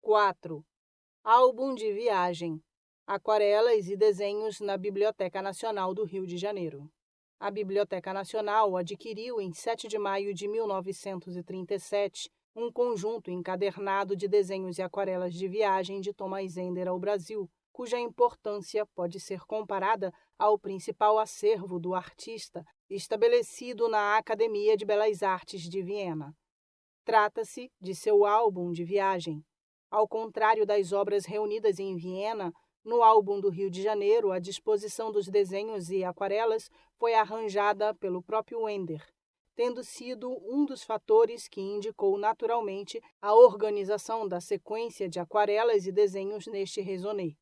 4. Álbum de viagem. Aquarelas e desenhos na Biblioteca Nacional do Rio de Janeiro. A Biblioteca Nacional adquiriu em 7 de maio de 1937 um conjunto encadernado de desenhos e aquarelas de viagem de Thomas Ender ao Brasil, cuja importância pode ser comparada ao principal acervo do artista, estabelecido na Academia de Belas Artes de Viena. Trata-se de seu álbum de viagem. Ao contrário das obras reunidas em Viena, no álbum do Rio de Janeiro, a disposição dos desenhos e aquarelas foi arranjada pelo próprio Ender, tendo sido um dos fatores que indicou naturalmente a organização da sequência de aquarelas e desenhos neste raisonné.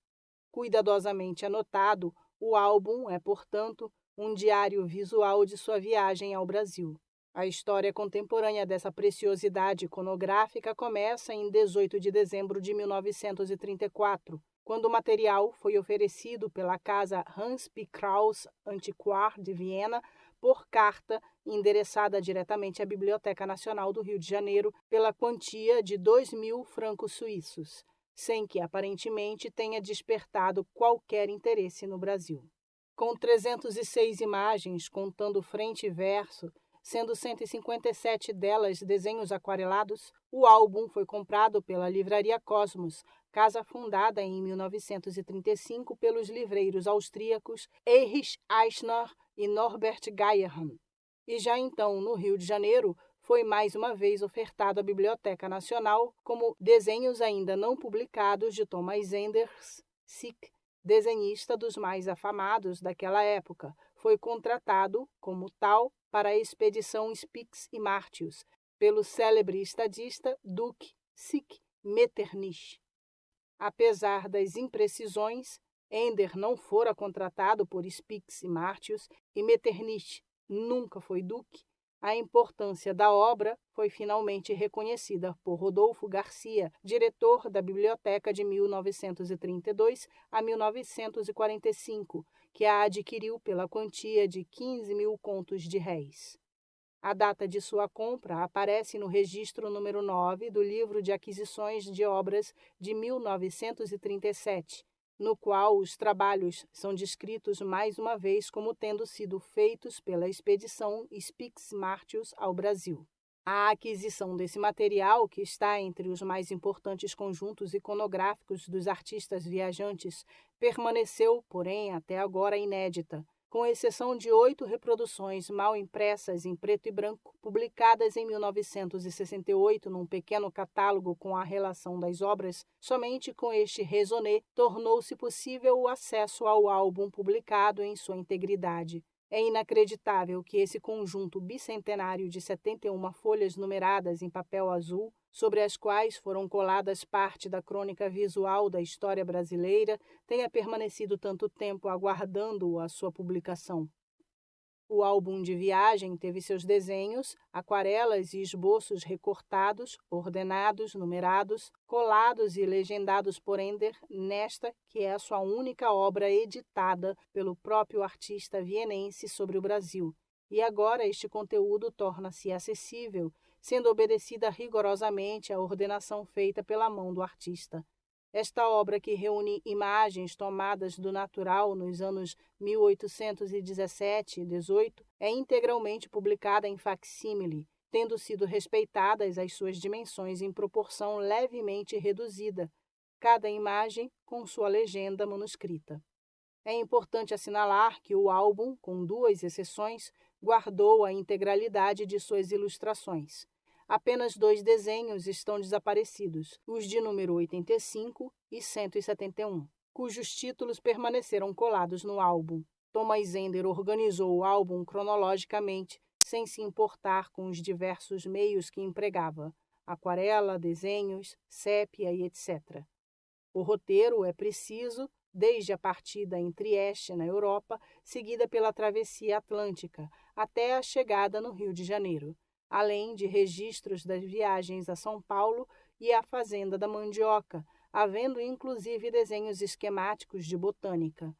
Cuidadosamente anotado, o álbum é, portanto, um diário visual de sua viagem ao Brasil. A história contemporânea dessa preciosidade iconográfica começa em 18 de dezembro de 1934, quando o material foi oferecido pela casa Hans P. Krause Antiquar de Viena por carta endereçada diretamente à Biblioteca Nacional do Rio de Janeiro pela quantia de 2.000 francos suíços, sem que aparentemente tenha despertado qualquer interesse no Brasil. Com 306 imagens, contando frente e verso, sendo 157 delas desenhos aquarelados, o álbum foi comprado pela Livraria Cosmos, casa fundada em 1935 pelos livreiros austríacos Erich Aichner e Norbert Geierhahn. E já então, no Rio de Janeiro, foi mais uma vez ofertado à Biblioteca Nacional como desenhos ainda não publicados de Thomas Enders, desenhista dos mais afamados daquela época. Foi contratado, como tal, para a expedição Spix e Martius, pelo célebre estadista Duc Metternich. Apesar das imprecisões, Ender não fora contratado por Spix e Martius e Metternich nunca foi duque. A importância da obra foi finalmente reconhecida por Rodolfo Garcia, diretor da biblioteca de 1932 a 1945, que a adquiriu pela quantia de 15.000 contos de réis. A data de sua compra aparece no registro número 9 do Livro de Aquisições de Obras de 1937, no qual os trabalhos são descritos mais uma vez como tendo sido feitos pela expedição Spix Martius ao Brasil. A aquisição desse material, que está entre os mais importantes conjuntos iconográficos dos artistas viajantes, permaneceu, porém, até agora inédita, com exceção de 8 reproduções mal impressas em preto e branco, publicadas em 1968 num pequeno catálogo com a relação das obras. Somente com este raisonné tornou-se possível o acesso ao álbum publicado em sua integridade. É inacreditável que esse conjunto bicentenário de 71 folhas numeradas em papel azul, sobre as quais foram coladas parte da crônica visual da história brasileira, tenha permanecido tanto tempo aguardando a sua publicação. O álbum de viagem teve seus desenhos, aquarelas e esboços recortados, ordenados, numerados, colados e legendados por Ender nesta, que é a sua única obra editada pelo próprio artista vienense sobre o Brasil. E agora este conteúdo torna-se acessível, sendo obedecida rigorosamente a ordenação feita pela mão do artista. Esta obra, que reúne imagens tomadas do natural nos anos 1817 e 18, é integralmente publicada em facsímile, tendo sido respeitadas as suas dimensões em proporção levemente reduzida, cada imagem com sua legenda manuscrita. É importante assinalar que o álbum, com 2 exceções, guardou a integralidade de suas ilustrações. Apenas 2 desenhos estão desaparecidos, os de número 85 e 171, cujos títulos permaneceram colados no álbum. Thomas Ender organizou o álbum cronologicamente, sem se importar com os diversos meios que empregava: aquarela, desenhos, sépia e etc. O roteiro é preciso, desde a partida em Trieste, na Europa, seguida pela travessia atlântica, até a chegada no Rio de Janeiro, além de registros das viagens a São Paulo e à Fazenda da Mandioca, havendo inclusive desenhos esquemáticos de botânica.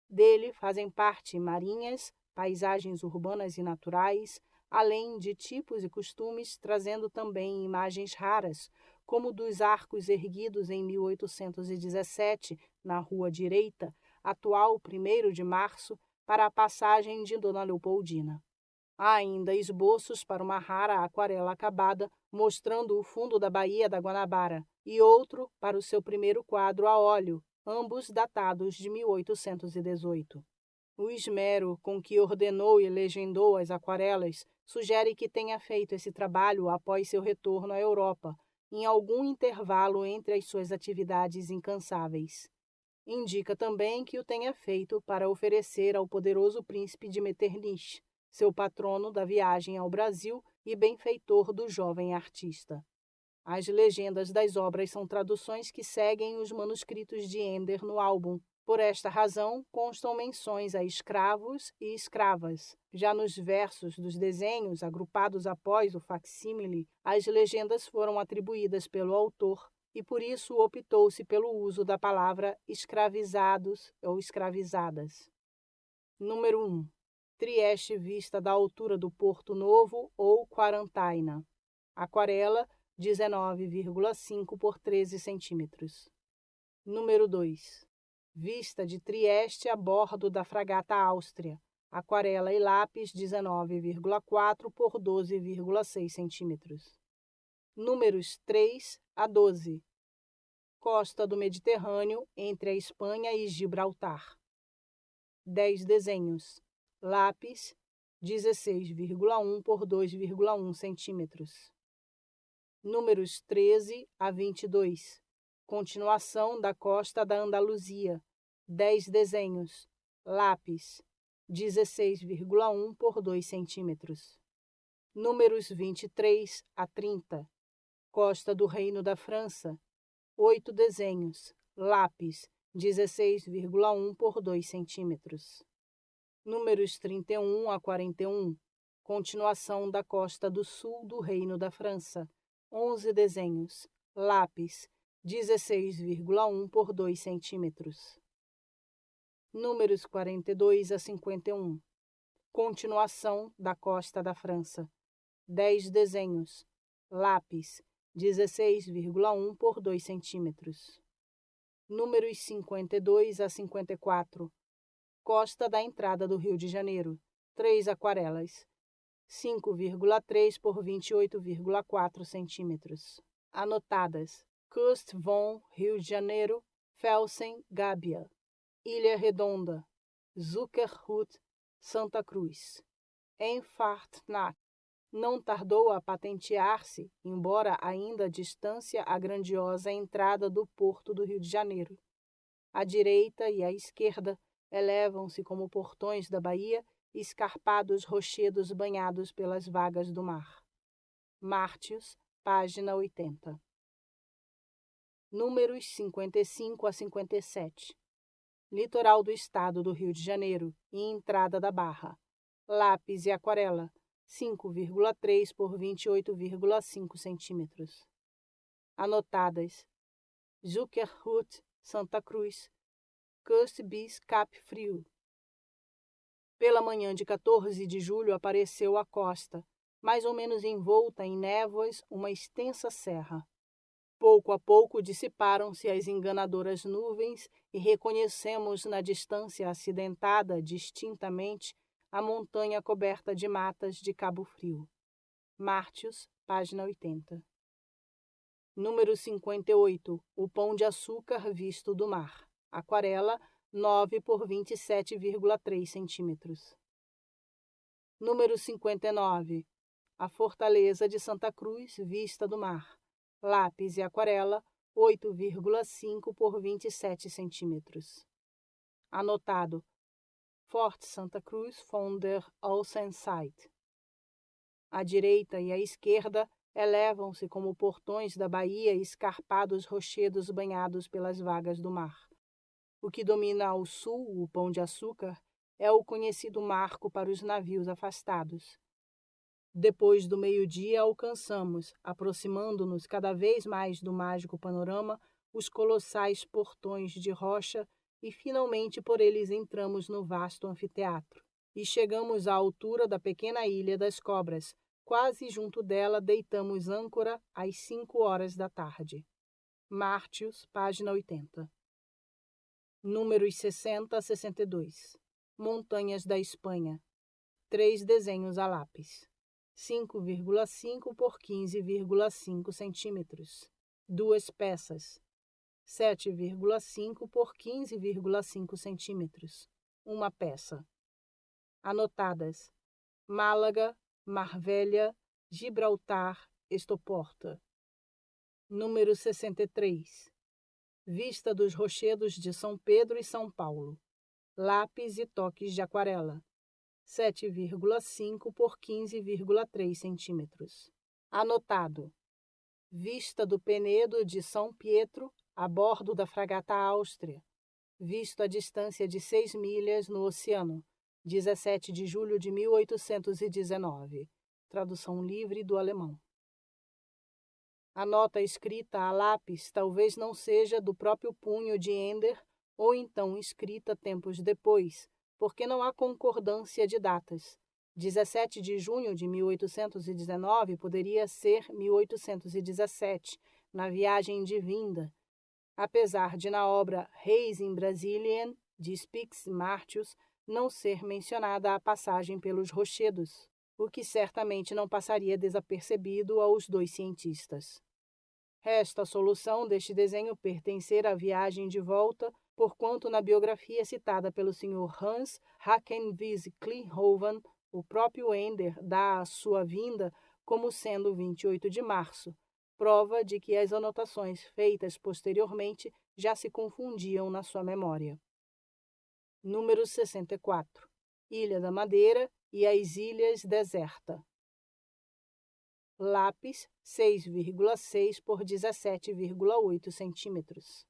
Dele fazem parte marinhas, paisagens urbanas e naturais, além de tipos e costumes, trazendo também imagens raras, como dos arcos erguidos em 1817 na Rua Direita, atual 1º de Março, para a passagem de Dona Leopoldina. Há ainda esboços para uma rara aquarela acabada, mostrando o fundo da Baía da Guanabara, e outro para o seu primeiro quadro a óleo, ambos datados de 1818. O esmero com que ordenou e legendou as aquarelas sugere que tenha feito esse trabalho após seu retorno à Europa, em algum intervalo entre as suas atividades incansáveis. Indica também que o tenha feito para oferecer ao poderoso príncipe de Metternich, seu patrono da viagem ao Brasil e benfeitor do jovem artista. As legendas das obras são traduções que seguem os manuscritos de Ender no álbum. Por esta razão, constam menções a escravos e escravas. Já nos versos dos desenhos, agrupados após o facsímile, as legendas foram atribuídas pelo autor e por isso optou-se pelo uso da palavra escravizados ou escravizadas. Número 1. Trieste vista da altura do Porto Novo ou Quarantaina. Aquarela 19,5 por 13 centímetros. Número 2. Vista de Trieste a bordo da fragata Áustria. Aquarela e lápis 19,4 por 12,6 centímetros. Números 3 a 12. Costa do Mediterrâneo entre a Espanha e Gibraltar. 10 desenhos. Lápis 16,1 por 2,1 centímetros. Números 13 a 22. Continuação da costa da Andaluzia. 10 desenhos. Lápis 16,1 por 2 centímetros. Números 23 a 30. Costa do Reino da França. 8 desenhos. Lápis 16,1 por 2 centímetros. Números 31 a 41. Continuação da costa do sul do Reino da França. 11 desenhos. Lápis 16,1 por 2 centímetros. Números 42 a 51. Continuação da costa da França. 10 desenhos. Lápis 16,1 por 2 centímetros. Números 52 a 54. Costa da entrada do Rio de Janeiro. 3 aquarelas. 5,3 por 28,4 centímetros. Anotadas. Kust von Rio de Janeiro, Felsen, Gábia. Ilha Redonda, Zuckerhut, Santa Cruz. Enfartnacht. Não tardou a patentear-se, embora ainda à distância, a grandiosa entrada do porto do Rio de Janeiro. À direita e à esquerda elevam-se como portões da baía escarpados rochedos banhados pelas vagas do mar. Mártios, página 80. Números 55 a 57. Litoral do estado do Rio de Janeiro e entrada da Barra. Lápis e aquarela, 5,3 por 28,5 centímetros. Anotadas. Zuckerhut, Santa Cruz. Kust bis Cap Frio. Pela manhã de 14 de julho apareceu a costa, mais ou menos envolta em névoas, uma extensa serra. Pouco a pouco dissiparam-se as enganadoras nuvens e reconhecemos na distância acidentada, distintamente, a montanha coberta de matas de Cabo Frio. Mártios, página 80. Número 58. O Pão de Açúcar visto do mar. Aquarela 9 por 27,3 centímetros. Número 59. A Fortaleza de Santa Cruz vista do mar. Lápis e aquarela 8,5 por 27 centímetros. Anotado. Fort Santa Cruz von der Außenseite. À direita e à esquerda elevam-se como portões da baía escarpados rochedos banhados pelas vagas do mar. O que domina ao sul, o Pão de Açúcar, é o conhecido marco para os navios afastados. Depois do meio-dia alcançamos, aproximando-nos cada vez mais do mágico panorama, os colossais portões de rocha e finalmente por eles entramos no vasto anfiteatro. E chegamos à altura da pequena Ilha das Cobras, Quase junto dela deitamos âncora às 5 horas da tarde. Mártios, página 80. Números 60 a 62. Montanhas da Espanha. 3 desenhos a lápis. 5,5 por 15,5 centímetros. 2 peças. 7,5 por 15,5 centímetros. 1 peça. Anotadas: Málaga, Marvelha, Gibraltar, Estoporta. Número 63. Vista dos rochedos de São Pedro e São Paulo. Lápis e toques de aquarela. 7,5 por 15,3 centímetros. Anotado: Vista do Penedo de São Pietro, a bordo da fragata Áustria. Visto a distância de 6 milhas no oceano. 17 de julho de 1819. Tradução livre do alemão. A nota escrita a lápis talvez não seja do próprio punho de Ender, ou então escrita tempos depois, porque não há concordância de datas. 17 de junho de 1819 poderia ser 1817, na viagem de vinda, apesar de na obra Reis in Brasilien, de Spix Martius, não ser mencionada a passagem pelos rochedos, o que certamente não passaria desapercebido aos 2 cientistas. Resta a solução deste desenho pertencer à viagem de volta, porquanto na biografia citada pelo Sr. Hans Hackenwies Klinhoven, o próprio Ender dá a sua vinda como sendo 28 de março, prova de que as anotações feitas posteriormente já se confundiam na sua memória. Número 64. Ilha da Madeira e as Ilhas Deserta. Lápis 6,6 por 17,8 centímetros.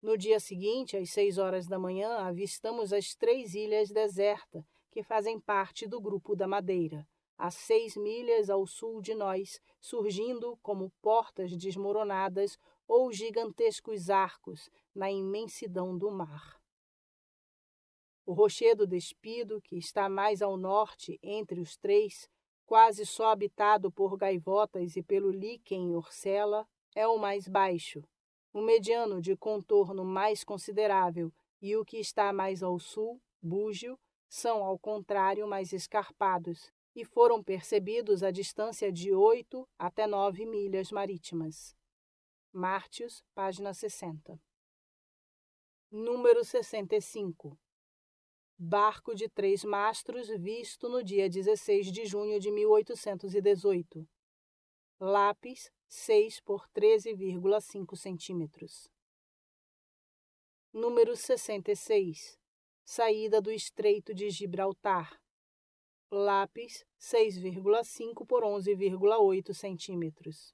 No dia seguinte, às 6 horas da manhã, avistamos as 3 ilhas Deserta, que fazem parte do grupo da Madeira, a 6 milhas ao sul de nós, surgindo como portas desmoronadas ou gigantescos arcos na imensidão do mar. O rochedo despido, que está mais ao norte entre os 3, quase só habitado por gaivotas e pelo líquen orcela, é o mais baixo. O mediano de contorno mais considerável e o que está mais ao sul, Búgio, são, ao contrário, mais escarpados e foram percebidos a distância de 8 até 9 milhas marítimas. Mártios, página 60. Número 65. Barco de 3 mastros visto no dia 16 de junho de 1818. Lápis 6 por 13,5 centímetros. Número 66. Saída do Estreito de Gibraltar. Lápis 6,5 por 11,8 centímetros.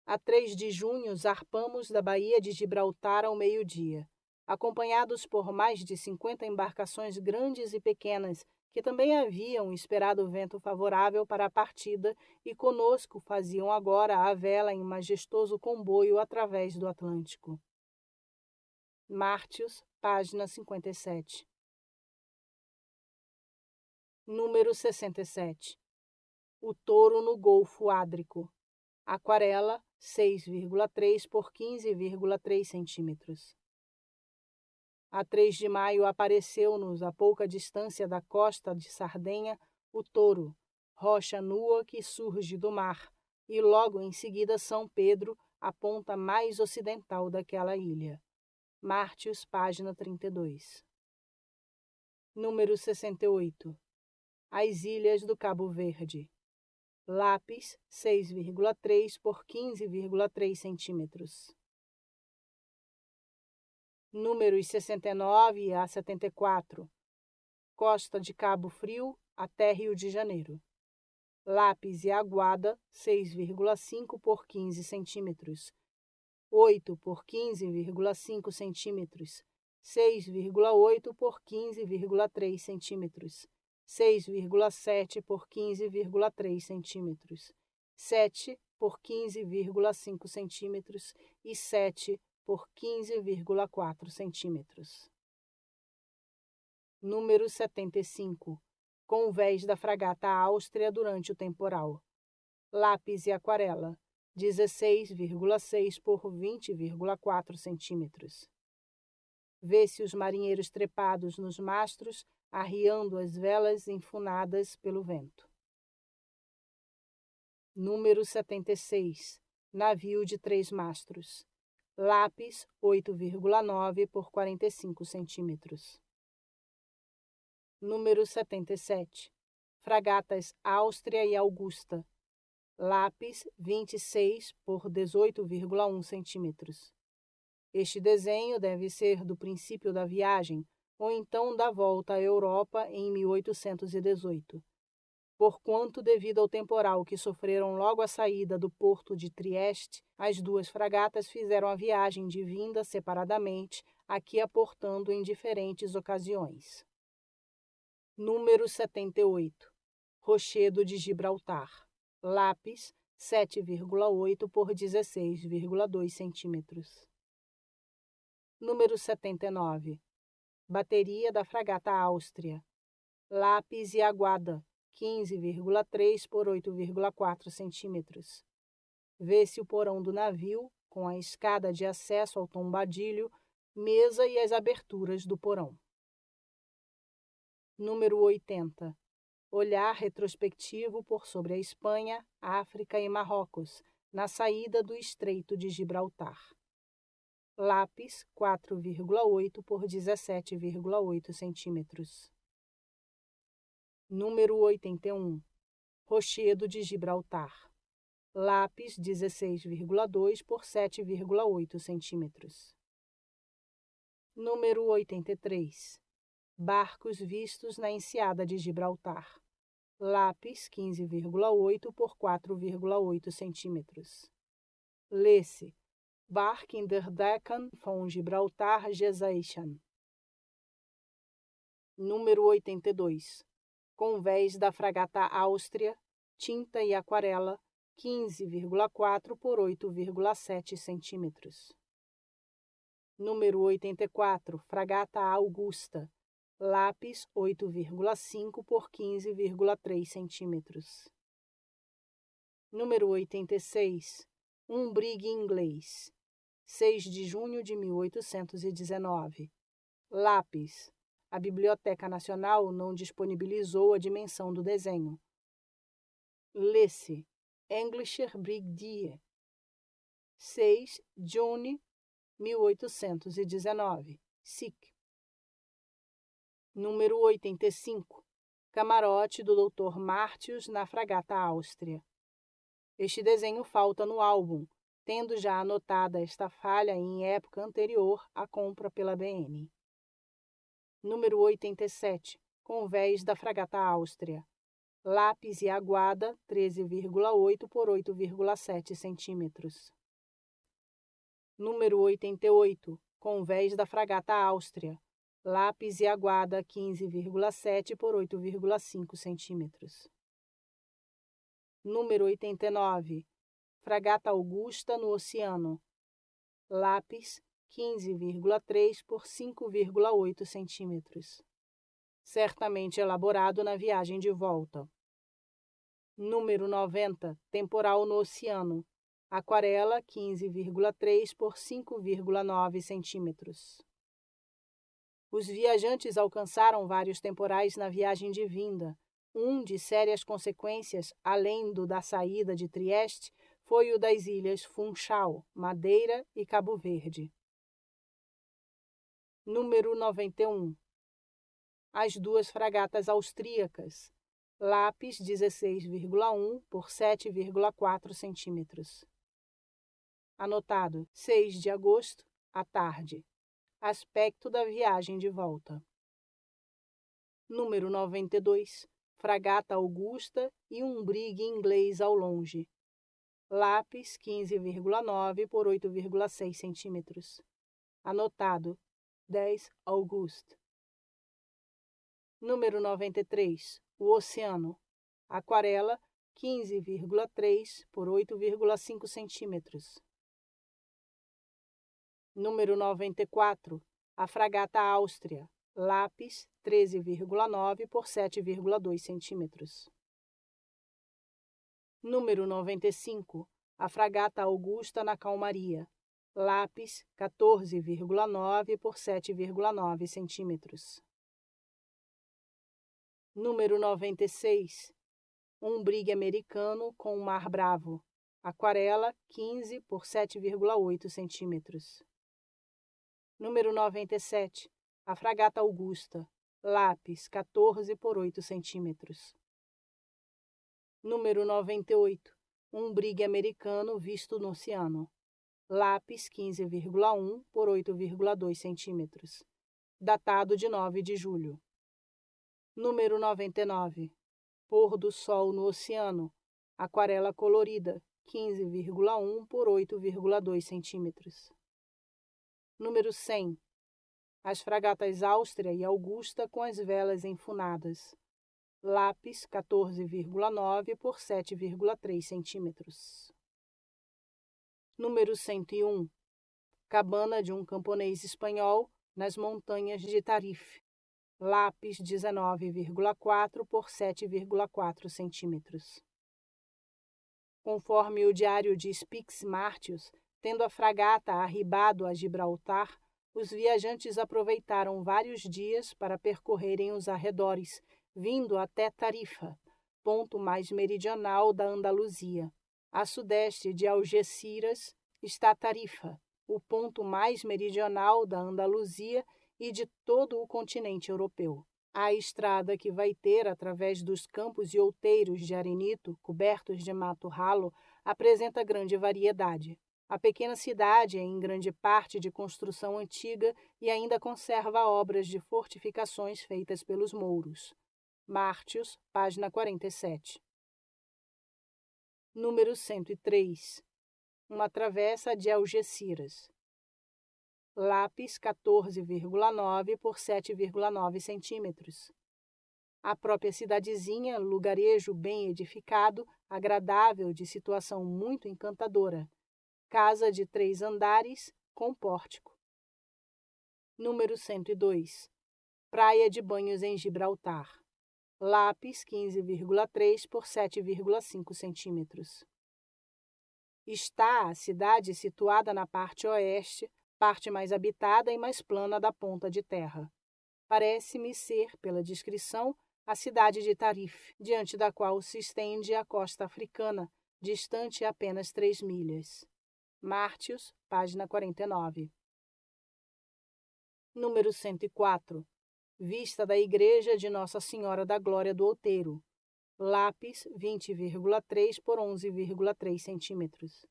A 3 de junho, zarpamos da Baía de Gibraltar ao meio-dia, acompanhados por mais de 50 embarcações grandes e pequenas, que também haviam esperado o vento favorável para a partida e conosco faziam agora a vela em majestoso comboio através do Atlântico. Mártios, página 57. Número 67. O touro no Golfo Ádrico. Aquarela 6,3 por 15,3 centímetros. A 3 de maio apareceu-nos, a pouca distância da costa de Sardenha, o touro, rocha nua que surge do mar, e logo em seguida São Pedro, a ponta mais ocidental daquela ilha. Mártios, página 32. Número 68. As Ilhas do Cabo Verde. Lápis 6,3 por 15,3 centímetros. Números 69 a 74. Costa de Cabo Frio até Rio de Janeiro. Lápis e Aguada 6,5 por 15 centímetros. 8 por 15,5 centímetros. 6,8 por 15,3 centímetros. 6,7 por 15,3 centímetros. 7 por 15,5 centímetros e 7 por 15,4 centímetros. Número 75. convés da fragata Áustria durante o temporal. Lápis e aquarela, 16,6 por 20,4 centímetros. Vê-se os marinheiros trepados nos mastros, arriando as velas enfunadas pelo vento. Número 76. Navio de 3 mastros. Lápis, 8,9 por 45 centímetros. Número 77. Fragatas Áustria e Augusta. Lápis, 26 por 18,1 centímetros. Este desenho deve ser do princípio da viagem, ou então da volta à Europa em 1818. Porquanto, devido ao temporal que sofreram logo à saída do porto de Trieste, as duas fragatas fizeram a viagem de vinda separadamente, aqui aportando em diferentes ocasiões. Número 78. Rochedo de Gibraltar. Lápis, 7,8 por 16,2 centímetros. Número 79. Bateria da fragata Áustria. Lápis e aguada, 15,3 por 8,4 centímetros. Vê-se o porão do navio, com a escada de acesso ao tombadilho, mesa e as aberturas do porão. Número 80. Olhar retrospectivo por sobre a Espanha, África e Marrocos, na saída do Estreito de Gibraltar. Lápis, 4,8 por 17,8 centímetros. Número 81. Rochedo de Gibraltar. Lápis, 16,2 por 7,8 centímetros. Número 83. Barcos vistos na enseada de Gibraltar. Lápis, 15,8 por 4,8 centímetros. Lê-se: Bark in der Deccan von Gibraltar Gesation. Número 82. Convés da fragata Áustria, tinta e aquarela, 15,4 por 8,7 centímetros. Número 84. Fragata Augusta. Lápis, 8,5 por 15,3 centímetros. Número 86. Um brigue inglês. 6 de junho de 1819. Lápis. A Biblioteca Nacional não disponibilizou a dimensão do desenho. Lê-se: Englischer Brigadier. 6 de junho 1819. SIC. Número 85. Camarote do Dr. Martius na fragata Áustria. Este desenho falta no álbum, tendo já anotada esta falha em época anterior à compra pela BN. Número 87. Convés da fragata Áustria. Lápis e aguada, 13,8 por 8,7 centímetros. Número 88. Convés da fragata Áustria. Lápis e aguada, 15,7 por 8,5 centímetros. Número 89. Fragata Augusta no oceano. Lápis, 15,3 por 5,8 centímetros. Certamente elaborado na viagem de volta. Número 90. Temporal no oceano. Aquarela, 15,3 por 5,9 centímetros. Os viajantes alcançaram vários temporais na viagem de vinda. Um de sérias consequências, além do da saída de Trieste, foi o das ilhas Funchal, Madeira e Cabo Verde. Número 91. As duas fragatas austríacas. Lápis, 16,1 por 7,4 centímetros. Anotado: 6 de agosto, à tarde. Aspecto da viagem de volta. Número 92. Fragata Augusta e um brigue inglês ao longe. Lápis, 15,9 por 8,6 centímetros. Anotado: 10 August. Número 93. O oceano. Aquarela, 15,3 por 8,5 centímetros. Número 94. A fragata Áustria. lápis 13,9 por 7,2 centímetros. Número 95, a fragata Augusta na Calmaria, lápis 14,9 por 7,9 centímetros. Número 96, um brigue americano com o Mar Bravo, aquarela 15 por 7,8 centímetros. Número 97, a fragata Augusta, lápis 14 por 8 centímetros. Número 98, um brigue americano visto no oceano, lápis 15,1 por 8,2 centímetros, datado de 9 de julho. Número 99, pôr do sol no oceano, aquarela colorida, 15,1 por 8,2 centímetros. Número 100, as fragatas Áustria e Augusta com as velas enfunadas, lápis 14,9 por 7,3 centímetros. Número 101, cabana de um camponês espanhol nas montanhas de Tarife, lápis 19,4 por 7,4 centímetros. Conforme o diário de Spix Martius, tendo a fragata arribado a Gibraltar, os viajantes aproveitaram vários dias para percorrerem os arredores, vindo até Tarifa, ponto mais meridional da Andaluzia. A sudeste de Algeciras está Tarifa, o ponto mais meridional da Andaluzia e de todo o continente europeu. A estrada que vai ter através dos campos e outeiros de arenito, cobertos de mato ralo, apresenta grande variedade. A pequena cidade é em grande parte de construção antiga e ainda conserva obras de fortificações feitas pelos mouros. Martius, página 47. Número 103. Uma travessa de Algeciras. Lápis 14,9 por 7,9 centímetros. A própria cidadezinha, lugarejo bem edificado, agradável, de situação muito encantadora. Casa de 3 andares, com pórtico. Número 102. Praia de banhos em Gibraltar. Lápis 15,3 por 7,5 centímetros. Está a cidade situada na parte oeste, parte mais habitada e mais plana da ponta de terra. Parece-me ser, pela descrição, a cidade de Tarife, diante da qual se estende a costa africana, distante apenas 3 milhas. Martius, página 49. Número 104. Vista da Igreja de Nossa Senhora da Glória do Outeiro. Lápis 20,3 por 11,3 centímetros.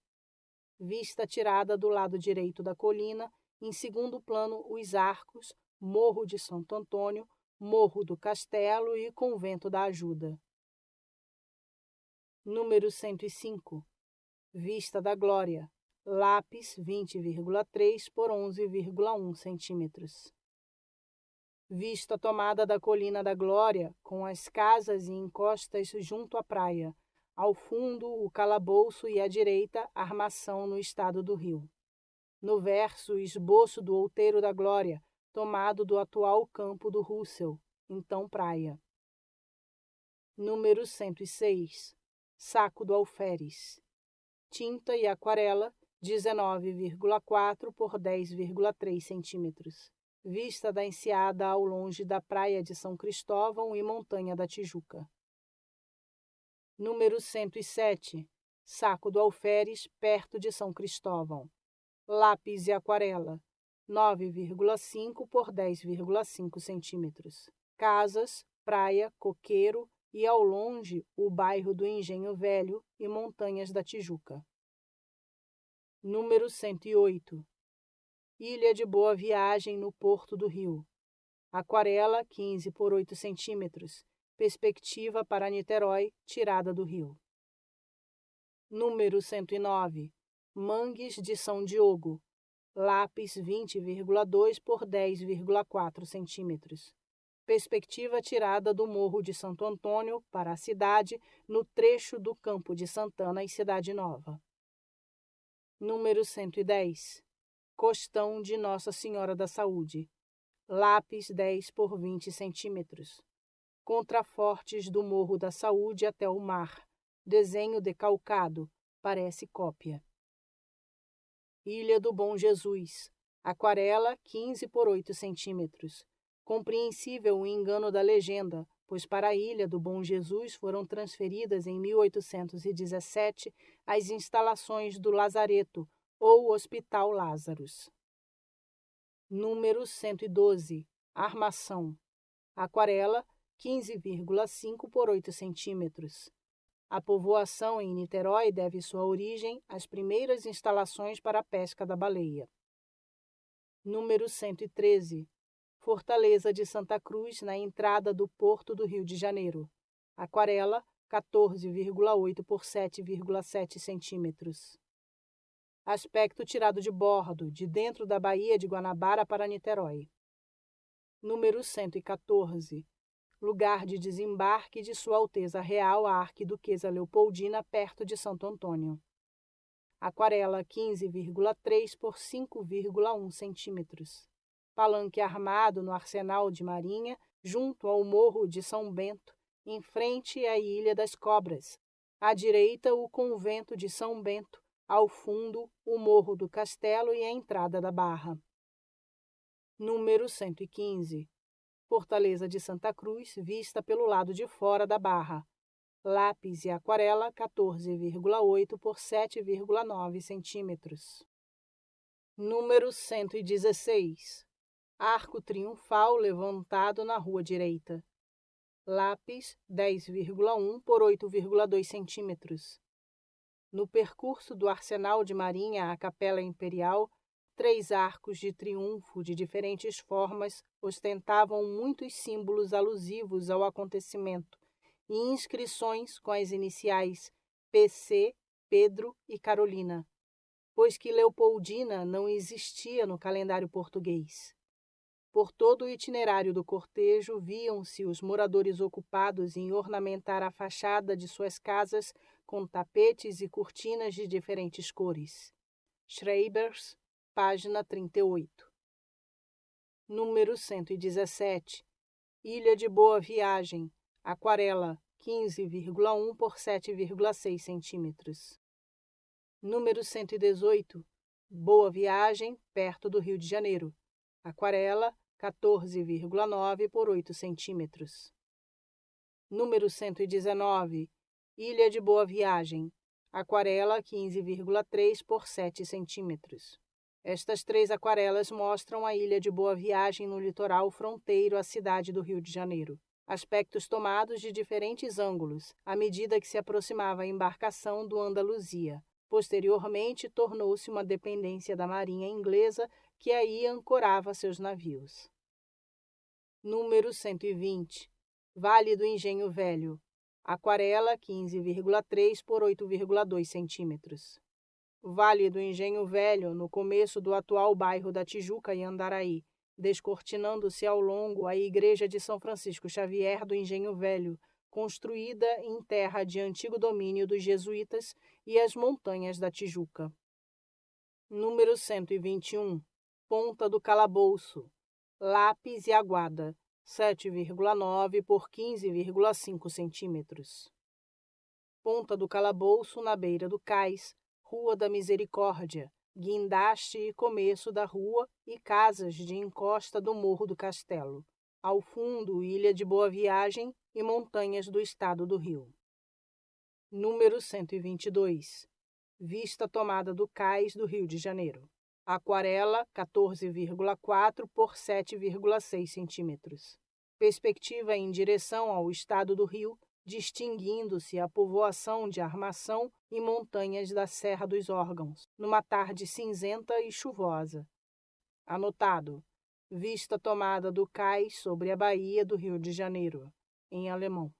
Vista tirada do lado direito da colina, em segundo plano os arcos, Morro de Santo Antônio, Morro do Castelo e Convento da Ajuda. Número 105. Vista da Glória. Lápis 20,3 por 11,1 centímetros. Vista tomada da Colina da Glória, com as casas e encostas junto à praia. Ao fundo, o calabouço e à direita, a armação no estado do Rio. No verso, esboço do Outeiro da Glória, tomado do atual campo do Russell, então praia. Número 106. Saco do Alferes. Tinta e aquarela, 19,4 por 10,3 centímetros. Vista da enseada ao longe da praia de São Cristóvão e Montanha da Tijuca. Número 107. Saco do Alferes, perto de São Cristóvão. Lápis e aquarela, 9,5 por 10,5 centímetros. Casas, praia, coqueiro e, ao longe, o bairro do Engenho Velho e Montanhas da Tijuca. Número 108. Ilha de Boa Viagem no Porto do Rio. Aquarela 15 por 8 centímetros. Perspectiva para Niterói, tirada do rio. Número 109. Mangues de São Diogo. Lápis 20,2 por 10,4 centímetros. Perspectiva tirada do Morro de Santo Antônio para a cidade, no trecho do Campo de Santana e Cidade Nova. Número 110. Costão de Nossa Senhora da Saúde. lápis 10 por 20 centímetros. Contrafortes do Morro da Saúde até o mar, desenho decalcado, parece cópia. Ilha do Bom Jesus, aquarela 15 por 8 centímetros. Compreensível o engano da legenda, pois para a Ilha do Bom Jesus foram transferidas em 1817 as instalações do Lazareto, ou Hospital Lázaros. Número 112. Armação. Aquarela 15,5 por 8 centímetros. A povoação em Niterói deve sua origem às primeiras instalações para a pesca da baleia. Número 113. Fortaleza de Santa Cruz, na entrada do Porto do Rio de Janeiro. Aquarela 14,8 por 7,7 centímetros. Aspecto tirado de bordo, de dentro da Baía de Guanabara para Niterói. Número 114. Lugar de desembarque de Sua Alteza Real a Arquiduquesa Leopoldina, perto de Santo Antônio. Aquarela 15,3 por 5,1 centímetros. Palanque armado no Arsenal de Marinha, junto ao Morro de São Bento, em frente à Ilha das Cobras. À direita, o Convento de São Bento, ao fundo, o Morro do Castelo e a entrada da Barra. Número 115. Fortaleza de Santa Cruz, vista pelo lado de fora da Barra. Lápis e aquarela 14,8 por 7,9 centímetros. Número 116. Arco triunfal levantado na rua direita. Lápis 10,1 por 8,2 centímetros. No percurso do Arsenal de Marinha à Capela Imperial, 3 arcos de triunfo de diferentes formas ostentavam muitos símbolos alusivos ao acontecimento e inscrições com as iniciais PC, Pedro e Carolina, pois que Leopoldina não existia no calendário português. Por todo o itinerário do cortejo viam-se os moradores ocupados em ornamentar a fachada de suas casas com tapetes e cortinas de diferentes cores. Schreibers, página 38. Número 117. Ilha de Boa Viagem, aquarela 15,1 por 7,6 centímetros. Número 118. Boa Viagem, perto do Rio de Janeiro. Aquarela 14,9 por 8 centímetros. Número 119. Ilha de Boa Viagem, aquarela 15,3 por 7 centímetros. Estas 3 aquarelas mostram a Ilha de Boa Viagem no litoral fronteiro à cidade do Rio de Janeiro. Aspectos tomados de diferentes ângulos, à medida que se aproximava a embarcação do Andaluzia. Posteriormente, tornou-se uma dependência da Marinha Inglesa, que aí ancorava seus navios. Número 120. Vale do Engenho Velho. Aquarela 15,3 por 8,2 centímetros. Vale do Engenho Velho, no começo do atual bairro da Tijuca e Andaraí, descortinando-se ao longo a Igreja de São Francisco Xavier do Engenho Velho, construída em terra de antigo domínio dos jesuítas, e as montanhas da Tijuca. Número 121. Ponta do Calabouço. Lápis e aguada, 7,9 por 15,5 centímetros. Ponta do Calabouço, na beira do cais, Rua da Misericórdia, guindaste e começo da rua e casas de encosta do Morro do Castelo. Ao fundo, Ilha de Boa Viagem e montanhas do estado do Rio. Número 122. Vista tomada do cais do Rio de Janeiro. Aquarela 14,4 por 7,6 centímetros. Perspectiva em direção ao estado do Rio, distinguindo-se a povoação de Armação e montanhas da Serra dos Órgãos, numa tarde cinzenta e chuvosa. Anotado. Vista tomada do cais sobre a Baía do Rio de Janeiro, em alemão.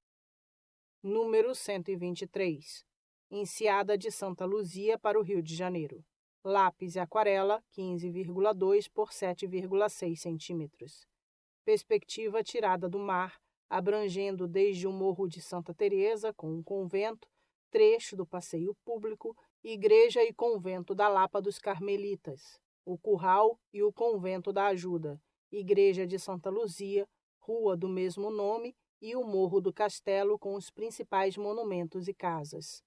Número 123. Enseada de Santa Luzia para o Rio de Janeiro. Lápis e aquarela 15,2 por 7,6 centímetros. Perspectiva tirada do mar, abrangendo desde o Morro de Santa Teresa, com um convento, trecho do passeio público, igreja e convento da Lapa dos Carmelitas, o Curral e o Convento da Ajuda, Igreja de Santa Luzia, rua do mesmo nome e o Morro do Castelo com os principais monumentos e casas.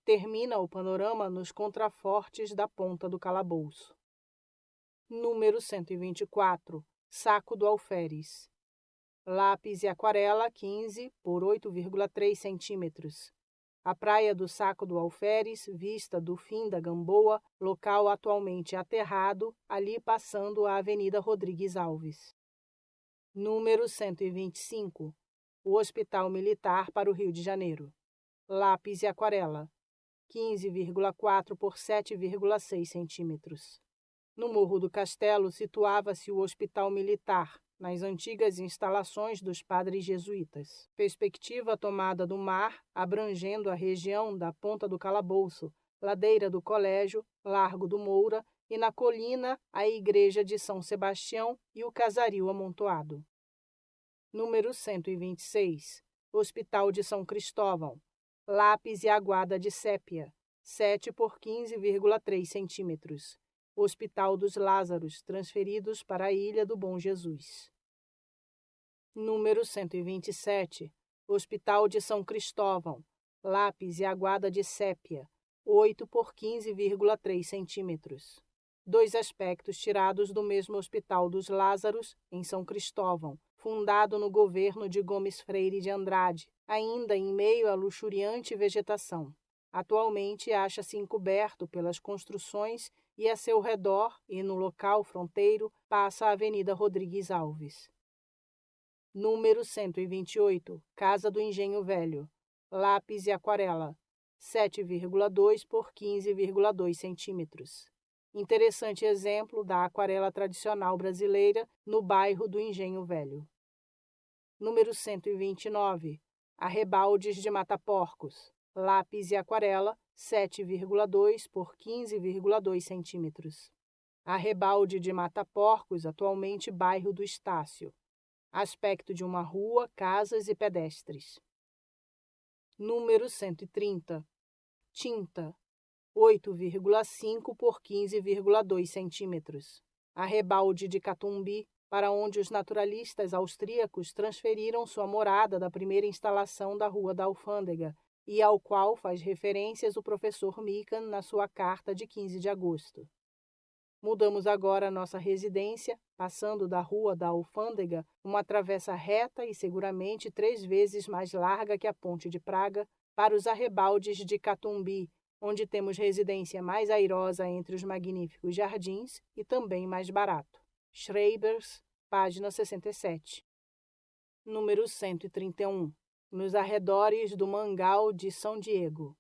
Termina o panorama nos contrafortes da Ponta do Calabouço. Número 124. Saco do Alferes. Lápis e aquarela 15 por 8,3 centímetros. A praia do Saco do Alferes, vista do fim da Gamboa, local atualmente aterrado, ali passando a Avenida Rodrigues Alves. Número 125. O Hospital Militar para o Rio de Janeiro. Lápis e aquarela 15,4 por 7,6 centímetros. No Morro do Castelo situava-se o Hospital Militar, nas antigas instalações dos padres jesuítas. Perspectiva tomada do mar, abrangendo a região da Ponta do Calabouço, ladeira do Colégio, Largo do Moura e na colina a Igreja de São Sebastião e o Casario Amontoado. Número 126. Hospital de São Cristóvão. Lápis e aguada de sépia, 7 por 15,3 centímetros. Hospital dos Lázaros, transferidos para a Ilha do Bom Jesus. Número 127. Hospital de São Cristóvão. Lápis e aguada de sépia, 8 por 15,3 centímetros. Dois aspectos tirados do mesmo Hospital dos Lázaros, em São Cristóvão, fundado no governo de Gomes Freire de Andrade, ainda em meio à luxuriante vegetação. Atualmente acha-se encoberto pelas construções e a seu redor e no local fronteiro passa a Avenida Rodrigues Alves. Número 128. Casa do Engenho Velho. Lápis e aquarela, 7,2 por 15,2 centímetros. Interessante exemplo da aquarela tradicional brasileira no bairro do Engenho Velho. Número 129. Arrebaldes de Mataporcos. Lápis e aquarela, 7,2 por 15,2 centímetros. Arrebalde de Mataporcos, atualmente bairro do Estácio. Aspecto de uma rua, casas e pedestres. Número 130. Tinta, 8,5 por 15,2 centímetros. Arrebalde de Catumbi, para onde os naturalistas austríacos transferiram sua morada da primeira instalação da Rua da Alfândega, e ao qual faz referências o professor Mikan na sua carta de 15 de agosto. Mudamos agora nossa residência, passando da Rua da Alfândega, uma travessa reta e seguramente 3 vezes mais larga que a Ponte de Praga, para os arrebaldes de Catumbi, onde temos residência mais airosa entre os magníficos jardins e também mais barato. Schreibers, página 67. Número 131. Nos arredores do Mangal de São Diego.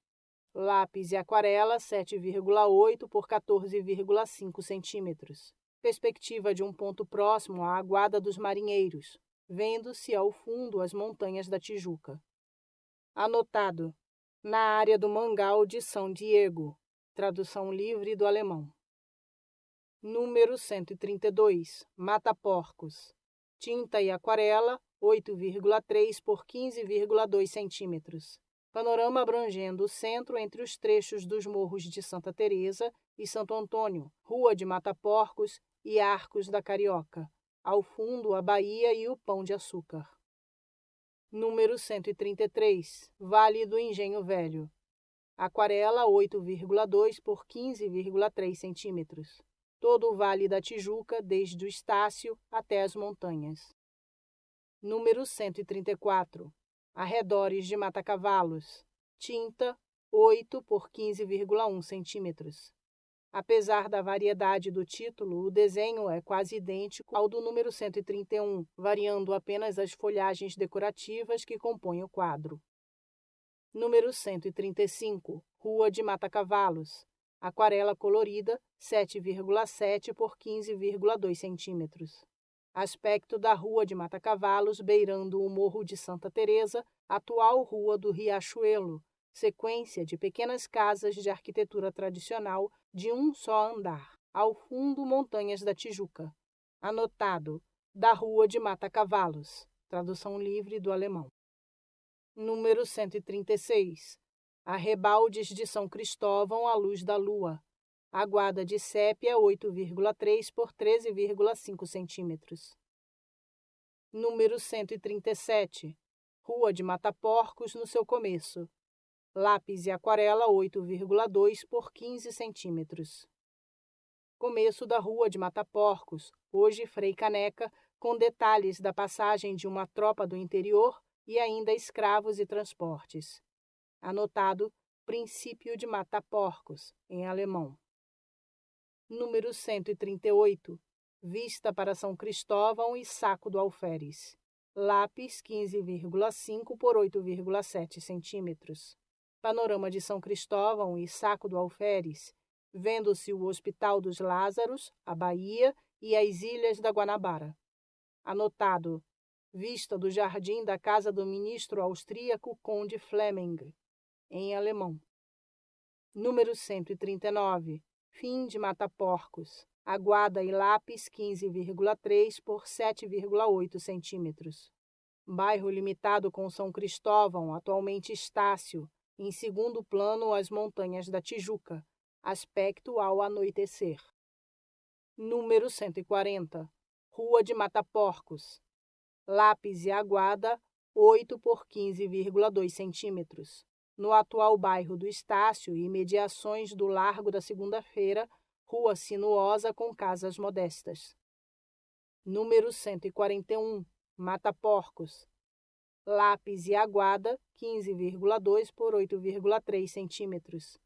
Lápis e aquarela 7,8 por 14,5 centímetros. Perspectiva de um ponto próximo à Aguada dos Marinheiros, vendo-se ao fundo as montanhas da Tijuca. Anotado. Na área do Mangal de São Diego. Tradução livre do alemão. Número 132. Mataporcos. Tinta e aquarela 8,3 por 15,2 centímetros. Panorama abrangendo o centro entre os trechos dos morros de Santa Teresa e Santo Antônio, Rua de Mataporcos e Arcos da Carioca. Ao fundo, a Bahia e o Pão de Açúcar. Número 133. Vale do Engenho Velho. Aquarela 8,2 por 15,3 centímetros. Todo o Vale da Tijuca, desde o Estácio até as montanhas. Número 134. Arredores de Matacavalos. Tinta 8 por 15,1 centímetros. Apesar da variedade do título, o desenho é quase idêntico ao do número 131, variando apenas as folhagens decorativas que compõem o quadro. Número 135. Rua de Matacavalos. Aquarela colorida 7,7 por 15,2 centímetros. Aspecto da Rua de Matacavalos beirando o Morro de Santa Teresa, atual Rua do Riachuelo, sequência de pequenas casas de arquitetura tradicional de um só andar. Ao fundo, montanhas da Tijuca. Anotado. Da Rua de Matacavalos. Tradução livre do alemão. Número 136. Arrebaldes de São Cristóvão à luz da lua. Aguada de sépia 8,3 por 13,5 centímetros. Número 137. Rua de Mataporcos no seu começo. Lápis e aquarela 8,2 por 15 centímetros. Começo da Rua de Mataporcos, hoje Frei Caneca, com detalhes da passagem de uma tropa do interior e ainda escravos e transportes. Anotado Princípio de Mataporcos, em alemão. Número 138. Vista para São Cristóvão e Saco do Alferes. Lápis 15,5 por 8,7 centímetros. Panorama de São Cristóvão e Saco do Alferes, vendo-se o Hospital dos Lázaros, a Bahia e as Ilhas da Guanabara. Anotado. Vista do jardim da casa do ministro austríaco Conde Flemming, em alemão. Número 139. Fim de Mataporcos. Aguada e Lápis 15,3 por 7,8 centímetros. Bairro limitado com São Cristóvão, atualmente Estácio. Em segundo plano, as Montanhas da Tijuca. Aspecto ao anoitecer. Número 140. Rua de Mataporcos. Lápis e Aguada 8 por 15,2 centímetros. No atual bairro do Estácio e imediações do Largo da Segunda-feira, rua sinuosa com casas modestas. Número 141. Mataporcos. Lápis e Aguada, 15,2 por 8,3 centímetros.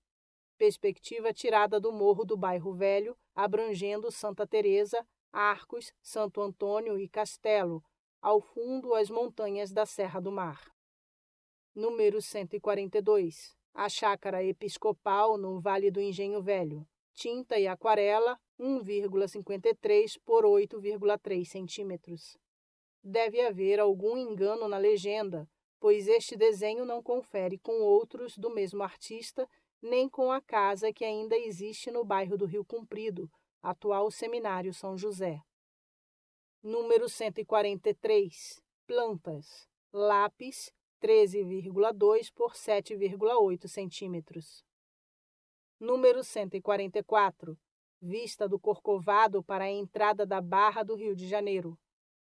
Perspectiva tirada do morro do Bairro Velho, abrangendo Santa Teresa, Arcos, Santo Antônio e Castelo, ao fundo as montanhas da Serra do Mar. Número 142. A Chácara Episcopal no Vale do Engenho Velho. Tinta e aquarela 1,53 por 8,3 centímetros. Deve haver algum engano na legenda, pois este desenho não confere com outros do mesmo artista, nem com a casa que ainda existe no bairro do Rio Comprido, atual Seminário São José. Número 143. Plantas. Lápis 13,2 por 7,8 centímetros. Número 144. Vista do Corcovado para a entrada da Barra do Rio de Janeiro.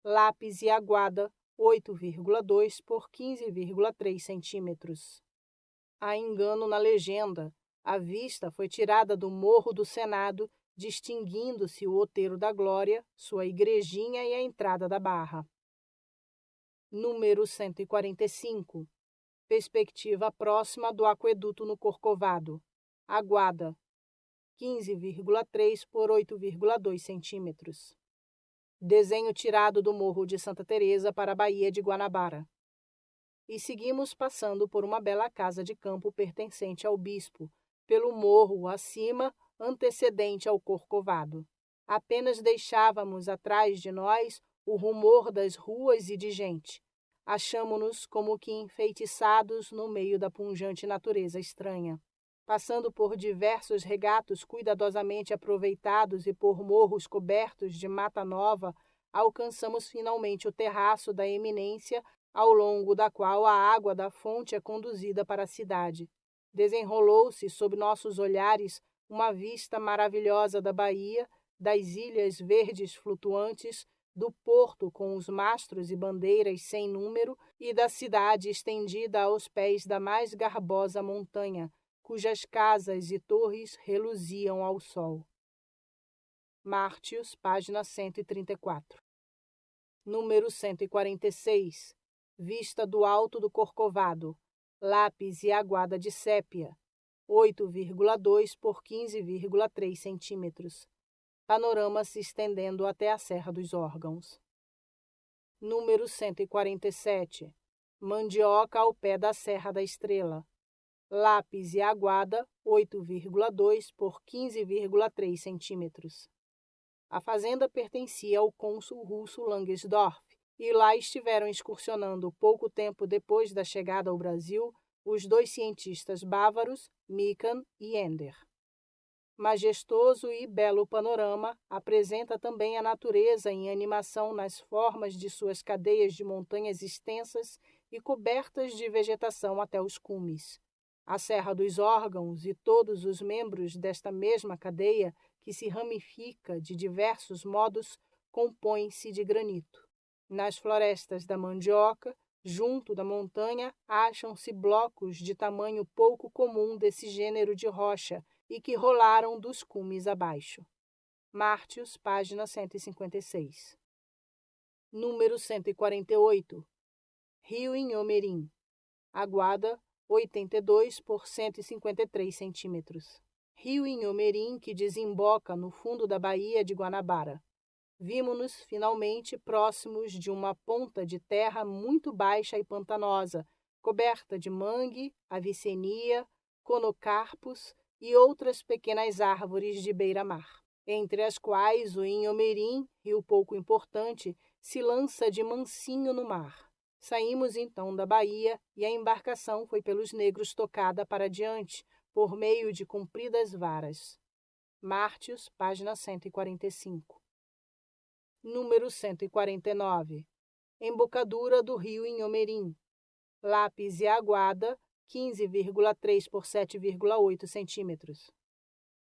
Lápis e Aguada 8,2 por 15,3 centímetros. Há engano na legenda. A vista foi tirada do Morro do Senado, distinguindo-se o Outeiro da Glória, sua igrejinha e a entrada da Barra. Número 145. Perspectiva próxima do aqueduto no Corcovado. Aguada, 15,3 por 8,2 centímetros. Desenho tirado do Morro de Santa Teresa para a Baía de Guanabara. E seguimos passando por uma bela casa de campo pertencente ao bispo, pelo morro acima, antecedente ao Corcovado. Apenas deixávamos atrás de nós o rumor das ruas e de gente. Achamo-nos como que enfeitiçados no meio da pungente natureza estranha. Passando por diversos regatos cuidadosamente aproveitados e por morros cobertos de mata nova, alcançamos finalmente o terraço da eminência, ao longo da qual a água da fonte é conduzida para a cidade. Desenrolou-se sob nossos olhares uma vista maravilhosa da Bahia, das ilhas verdes flutuantes, do porto com os mastros e bandeiras sem número e da cidade estendida aos pés da mais garbosa montanha, cujas casas e torres reluziam ao sol. Mártios, página 134. Número 146. Vista do Alto do Corcovado. Lápis e Aguada de sépia. 8,2 por 15,3 centímetros. Panorama se estendendo até a Serra dos Órgãos. Número 147. Mandioca ao pé da Serra da Estrela. Lápis e Aguada, 8,2 por 15,3 centímetros. A fazenda pertencia ao cônsul russo Langsdorff, e lá estiveram excursionando pouco tempo depois da chegada ao Brasil os dois cientistas bávaros, Mikan e Ender. Majestoso e belo panorama, apresenta também a natureza em animação nas formas de suas cadeias de montanhas extensas e cobertas de vegetação até os cumes. A Serra dos Órgãos e todos os membros desta mesma cadeia, que se ramifica de diversos modos, compõem-se de granito. Nas florestas da Mandioca, junto da montanha, acham-se blocos de tamanho pouco comum desse gênero de rocha e que rolaram dos cumes abaixo. Martius, página 156. Número 148. Rio Inhomerim. Aguada, 82 por 153 centímetros. Rio Inhomerim que desemboca no fundo da Baía de Guanabara. Vimos-nos, finalmente, próximos de uma ponta de terra muito baixa e pantanosa, coberta de mangue, avicenia, conocarpos e outras pequenas árvores de beira-mar, entre as quais o Inhomerim, rio pouco importante, se lança de mansinho no mar. Saímos então da baía e a embarcação foi pelos negros tocada para diante, por meio de compridas varas. Martius, página 145. Número 149. Embocadura do rio Inhomerim. Lápis e Aguada, 15,3 por 7,8 centímetros.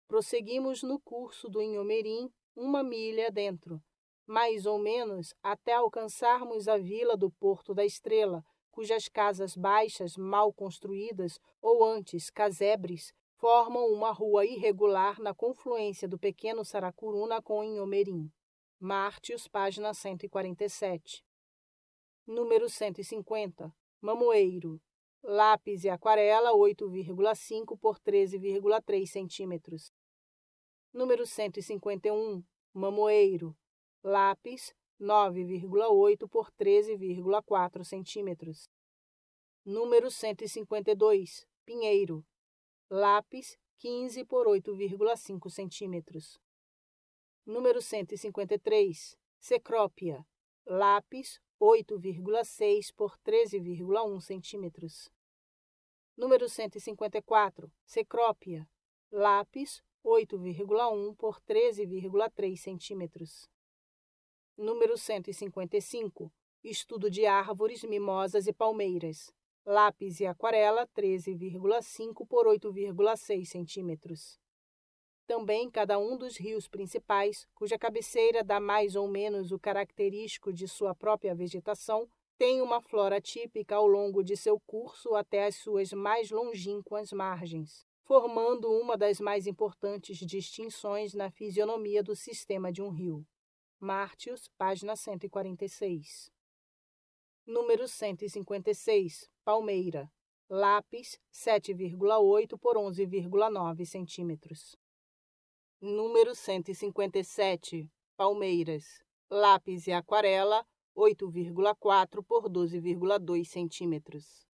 Prosseguimos no curso do Inhomerim 1 milha dentro, mais ou menos até alcançarmos a vila do Porto da Estrela, cujas casas baixas, mal construídas, ou antes casebres, formam uma rua irregular na confluência do pequeno Saracuruna com o Inhomerim. Martius, página 147. Número 150. Mamoeiro. Lápis e aquarela, 8,5 por 13,3 centímetros. Número 151. Mamoeiro. Lápis, 9,8 por 13,4 centímetros. Número 152. Pinheiro. Lápis, 15 por 8,5 centímetros. Número 153. Cecrópia. Lápis, 8,6 por 13,1 centímetros. Número 154. Cecrópia. Lápis, 8,1 por 13,3 centímetros. Número 155. Estudo de árvores, mimosas e palmeiras. Lápis e aquarela, 13,5 por 8,6 centímetros. Também cada um dos rios principais, cuja cabeceira dá mais ou menos o característico de sua própria vegetação, tem uma flora típica ao longo de seu curso até as suas mais longínquas margens, formando uma das mais importantes distinções na fisionomia do sistema de um rio. Martius, página 146. Número 156. Palmeira. Lápis, 7,8 por 11,9 centímetros. Número 157. Palmeiras. Lápis e aquarela, 8,4 por 12,2 centímetros.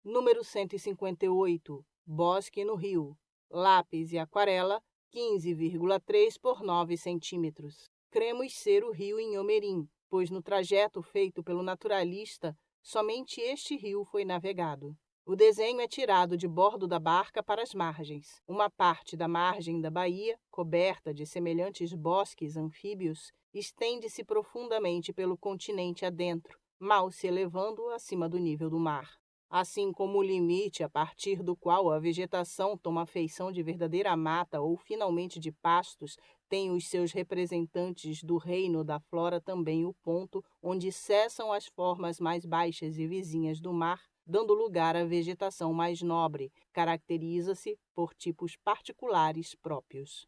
Número 158. Bosque no rio. Lápis e aquarela, 15,3 por 9 centímetros. Cremos ser o rio Inhomerim, pois no trajeto feito pelo naturalista, somente este rio foi navegado. O desenho é tirado de bordo da barca para as margens. Uma parte da margem da baía, coberta de semelhantes bosques anfíbios, estende-se profundamente pelo continente adentro, mal se elevando acima do nível do mar. Assim como o limite a partir do qual a vegetação toma feição de verdadeira mata ou finalmente de pastos, tem os seus representantes do reino da flora também o ponto onde cessam as formas mais baixas e vizinhas do mar, dando lugar à vegetação mais nobre, caracteriza-se por tipos particulares próprios.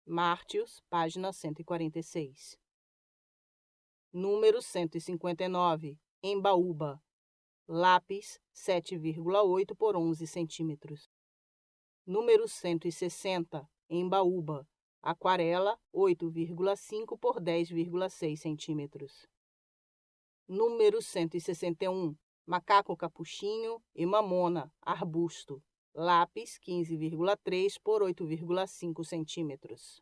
Martius, página 146. Número 159. Embaúba. Lápis, 7,8 por 11 centímetros. Número 160. Embaúba. Aquarela, 8,5 por 10,6 centímetros. Número 161. Macaco capuchinho e mamona, arbusto. Lápis, 15,3 por 8,5 centímetros.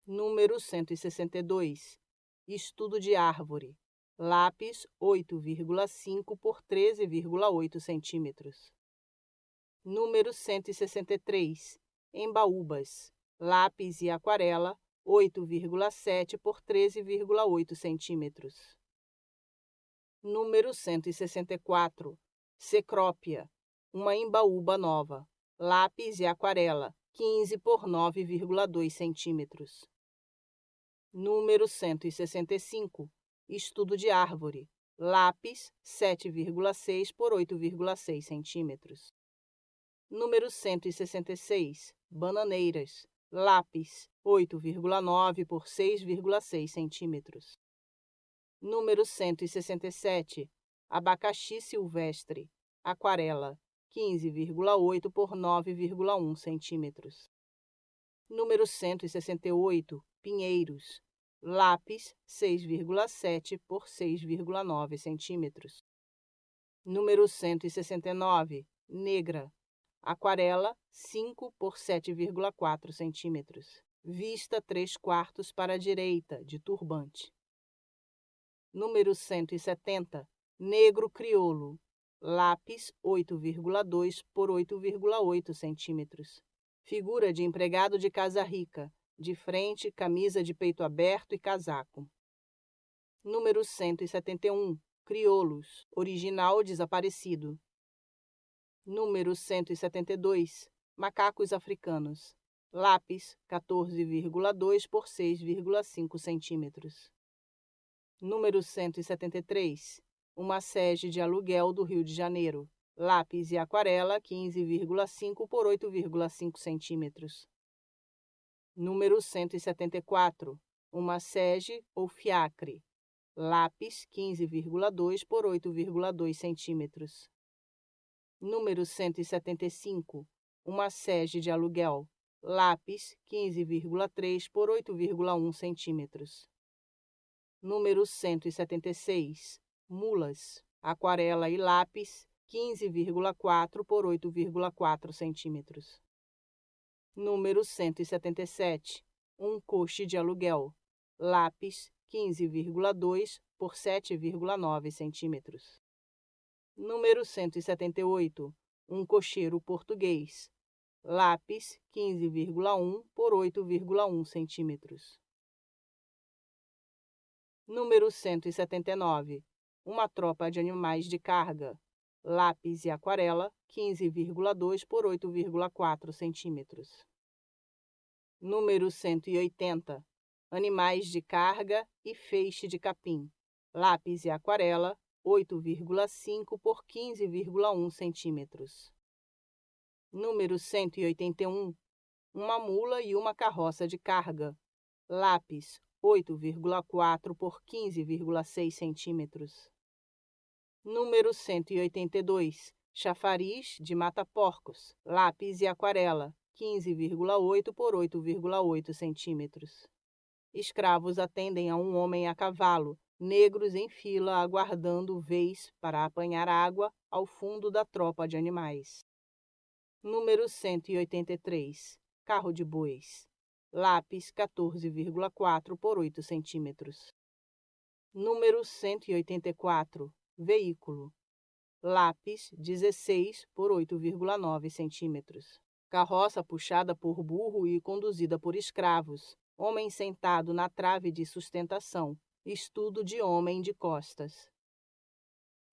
Número 162. Estudo de árvore. Lápis, 8,5 por 13,8 centímetros. Número 163. Embaúbas. Lápis e aquarela, 8,7 por 13,8 centímetros. Número 164. Cecrópia. uma embaúba nova, lápis e aquarela, 15 por 9,2 centímetros. Número 165, estudo de árvore, lápis, 7,6 por 8,6 centímetros. Número 166, bananeiras, lápis, 8,9 por 6,6 centímetros. Número 167, abacaxi silvestre, aquarela, 15,8 por 9,1 centímetros. Número 168, pinheiros, lápis, 6,7 por 6,9 centímetros. Número 169, negra, aquarela, 5 por 7,4 centímetros. Vista 3/4 para a direita, de turbante. Número 170, negro crioulo, lápis 8,2 por 8,8 centímetros. Figura de empregado de casa rica, de frente, camisa de peito aberto e casaco. Número 171, crioulos, original desaparecido. Número 172, macacos africanos, lápis 14,2 por 6,5 centímetros. Número 173, uma sege de aluguel do Rio de Janeiro, lápis e aquarela 15,5 por 8,5 centímetros. Número 174, uma sege ou fiacre, lápis 15,2 por 8,2 centímetros. Número 175, uma sege de aluguel, lápis 15,3 por 8,1 centímetros. Número 176, mulas, aquarela e lápis, 15,4 por 8,4 centímetros. Número 177, um coche de aluguel, lápis, 15,2 por 7,9 centímetros. Número 178, um cocheiro português, lápis, 15,1 por 8,1 centímetros. Número 179, uma tropa de animais de carga, lápis e aquarela, 15,2 por 8,4 centímetros. Número 180, animais de carga e feixe de capim, lápis e aquarela, 8,5 por 15,1 centímetros. Número 181, uma mula e uma carroça de carga, lápis, 8,4 por 15,6 centímetros. Número 182, chafariz de mata-porcos, lápis e aquarela, 15,8 por 8,8 centímetros. Escravos atendem a um homem a cavalo, negros em fila aguardando vez para apanhar água ao fundo da tropa de animais. Número 183, carro de bois, lápis 14,4 por 8 centímetros. Número 184, veículo, lápis 16 por 8,9 centímetros. Carroça puxada por burro e conduzida por escravos. Homem sentado na trave de sustentação. Estudo de homem de costas.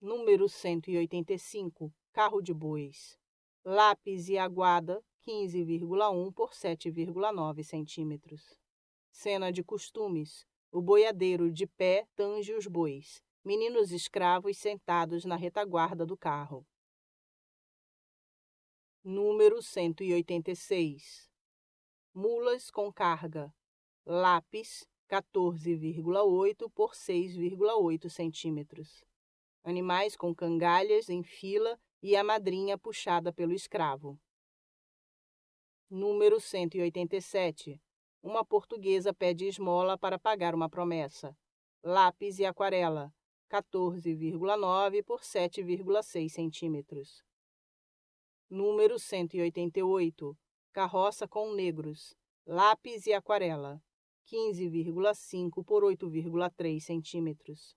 Número 185, carro de bois, lápis e aguada 15,1 por 7,9 centímetros. Cena de costumes. O boiadeiro de pé tange os bois. Meninos escravos sentados na retaguarda do carro. Número 186. Mulas com carga. Lápis 14,8 por 6,8 centímetros. Animais com cangalhas em fila e a madrinha puxada pelo escravo. Número 187. Uma portuguesa pede esmola para pagar uma promessa. Lápis e aquarela, 14,9 por 7,6 centímetros. Número 188. Carroça com negros. Lápis e aquarela, 15,5 por 8,3 centímetros.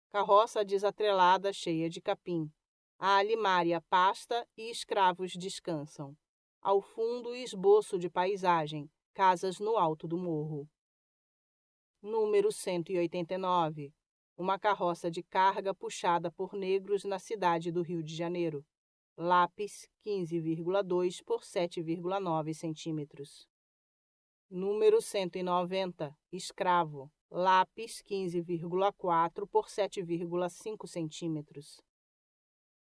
Carroça desatrelada cheia de capim. A alimária pasta e escravos descansam. Ao fundo, esboço de paisagem, casas no alto do morro. Número 189. Uma carroça de carga puxada por negros na cidade do Rio de Janeiro. lápis 15,2 por 7,9 centímetros. Número 190, escravo, lápis 15,4 por 7,5 centímetros.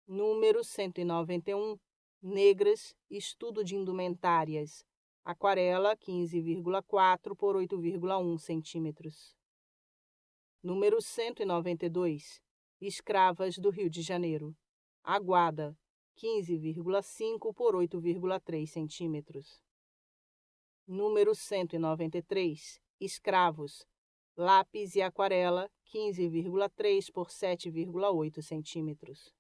Número 191, negras, estudo de indumentárias, aquarela 15,4 por 8,1 centímetros. Número 192, escravas do Rio de Janeiro, aguada, 15,5 por 8,3 centímetros. Número 193, escravos, lápis e aquarela, 15,3 por 7,8 centímetros.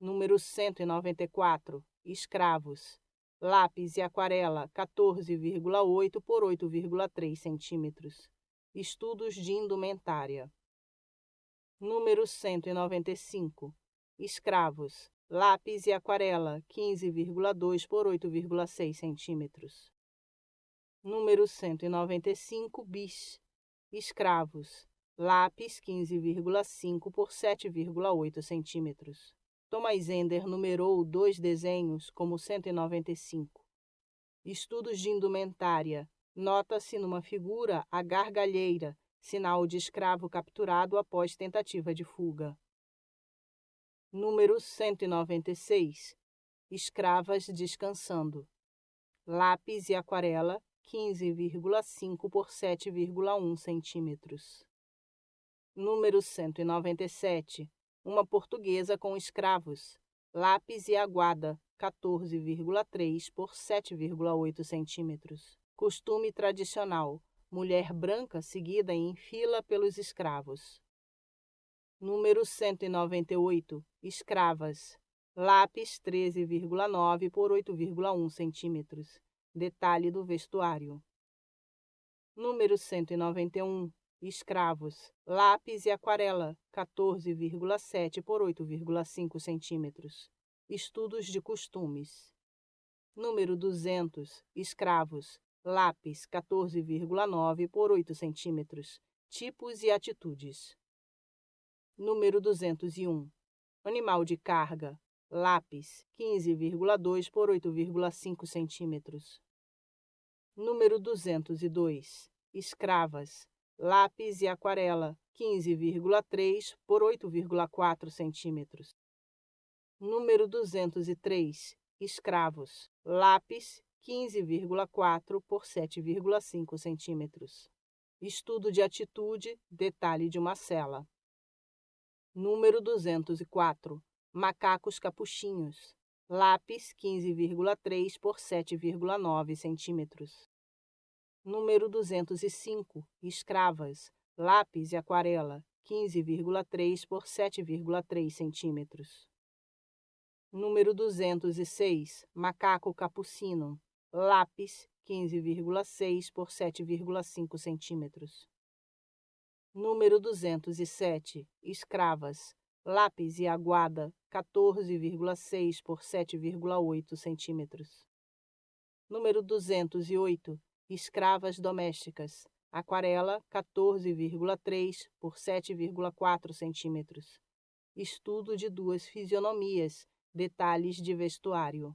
Número 194, escravos, lápis e aquarela, 14,8 por 8,3 centímetros. Estudos de indumentária. Número 195, escravos, lápis e aquarela, 15,2 por 8,6 centímetros. Número 195, bis, escravos, lápis 15,5 por 7,8 centímetros. Thomas Ender numerou 2 desenhos como 195. Estudos de indumentária. Nota-se numa figura a gargalheira, sinal de escravo capturado após tentativa de fuga. Número 196. Escravas descansando. Lápis e aquarela, 15,5 por 7,1 centímetros. Número 197. Uma portuguesa com escravos. Lápis e aguada, 14,3 por 7,8 centímetros. Costume tradicional. Mulher branca seguida em fila pelos escravos. Número 198. Escravas. Lápis 13,9 por 8,1 centímetros. Detalhe do vestuário. Número 191. Escravos. Lápis e aquarela, 14,7 por 8,5 centímetros. Estudos de costumes. Número 200. Escravos. Lápis, 14,9 por 8 centímetros. Tipos e atitudes. Número 201. Animal de carga. Lápis, 15,2 por 8,5 centímetros. Número 202. Escravas. Lápis e aquarela, 15,3 por 8,4 centímetros. Número 203. Escravos. Lápis, 15,4 por 7,5 centímetros. Estudo de atitude, detalhe de uma cela. Número 204. Macacos capuchinhos. Lápis, 15,3 por 7,9 centímetros. Número 205. Escravas. Lápis e aquarela, 15,3 por 7,3 centímetros. Número 206. Macaco capucino. Lápis, 15,6 por 7,5 centímetros. Número 207. Escravas. Lápis e aguada, 14,6 por 7,8 centímetros. Número 208. Escravas domésticas. Aquarela, 14,3 por 7,4 centímetros. Estudo de duas fisionomias. Detalhes de vestuário.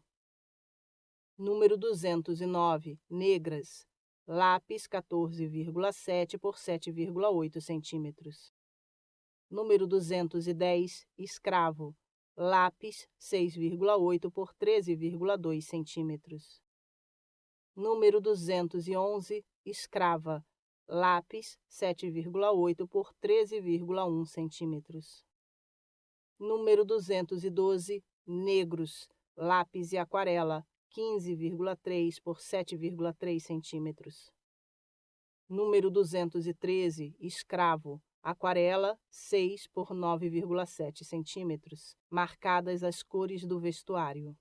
Número 209. Negras. Lápis, 14,7 por 7,8 centímetros. Número 210. Escravo. Lápis, 6,8 por 13,2 centímetros. Número 211. Escrava. Lápis, 7,8 por 13,1 centímetros. Número 212. Negros. Lápis e aquarela, 15,3 por 7,3 centímetros. Número 213. Escravo. Aquarela, 6 por 9,7 centímetros. Marcadas as cores do vestuário.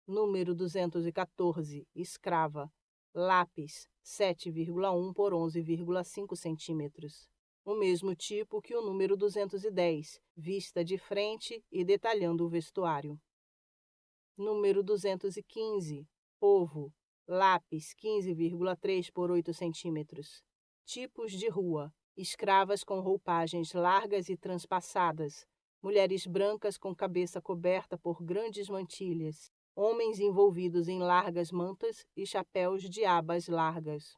Número 214. Escrava. Lápis, 7,1 por 11,5 centímetros. O mesmo tipo que o número 210, vista de frente e detalhando o vestuário. Número 215. Povo. Lápis, 15,3 por 8 centímetros. Tipos de rua. Escravas com roupagens largas e transpassadas. mulheres brancas com cabeça coberta por grandes mantilhas, homens envolvidos em largas mantas e chapéus de abas largas.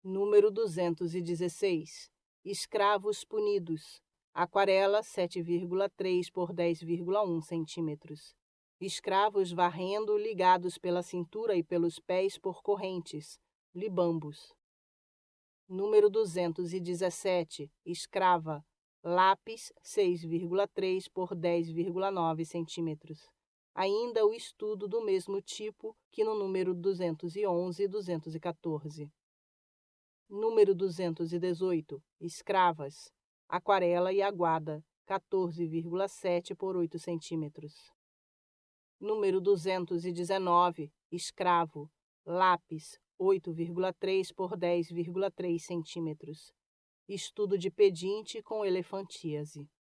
Número 216. Escravos punidos. Aquarela 7,3 por 10,1 centímetros. Escravos varrendo ligados pela cintura e pelos pés por correntes, libambos. Número 217. Escrava. Lápis 6,3 por 10,9 centímetros. Ainda o estudo do mesmo tipo que no número 211 e 214. Número 218. Escravas. Aquarela e aguada, 14,7 por 8 centímetros. Número 219. Escravo. Lápis, 8,3 por 10,3 centímetros. Estudo de pedinte com elefantíase.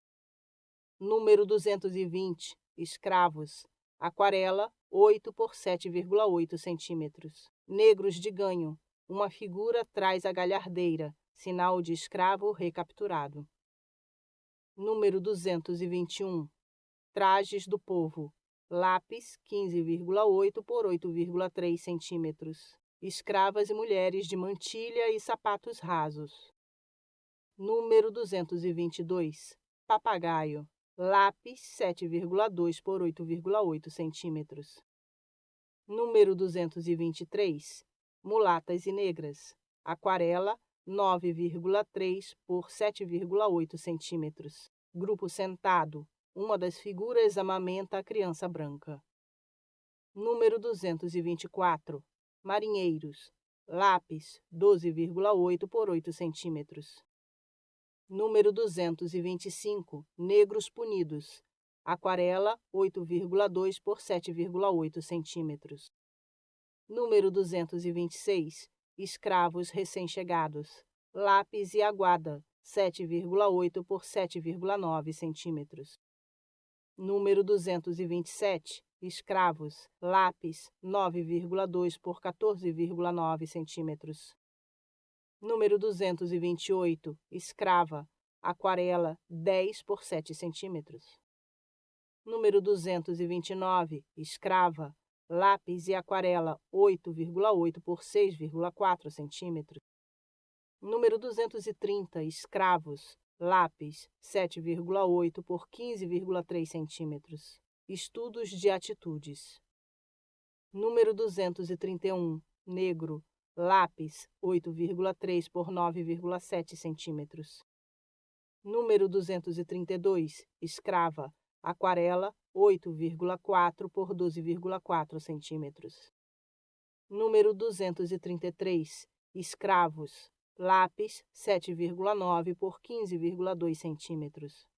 Número 220. Escravos. Aquarela, 8 por 7,8 centímetros. Negros de ganho. Uma figura traz a galhardeira, sinal de escravo recapturado. Número 221. Trajes do povo. Lápis, 15,8 por 8,3 centímetros. Escravas e mulheres de mantilha e sapatos rasos. Número 222. Papagaio. Lápis, 7,2 por 8,8 centímetros. Número 223. Mulatas e negras. Aquarela, 9,3 por 7,8 centímetros. Grupo sentado. Uma das figuras amamenta a criança branca. Número 224. Marinheiros. Lápis, 12,8 por 8 centímetros. Número 225. Negros punidos. Aquarela, 8,2 por 7,8 centímetros. Número 226. Escravos recém-chegados. Lápis e aguada, 7,8 por 7,9 centímetros. Número 227. Escravos. Lápis, 9,2 por 14,9 centímetros. Número 228. Escrava. Aquarela, 10 por 7 centímetros. Número 229. Escrava. Lápis e aquarela, 8,8 por 6,4 centímetros. Número 230. Escravos. Lápis, 7,8 por 15,3 centímetros. Estudos de atitudes. Número 231. Negro. Lápis, 8,3 por 9,7 centímetros. Número 232. Escrava. Aquarela, 8,4 por 12,4 centímetros. Número 233. Escravos. Lápis, 7,9 por 15,2 centímetros.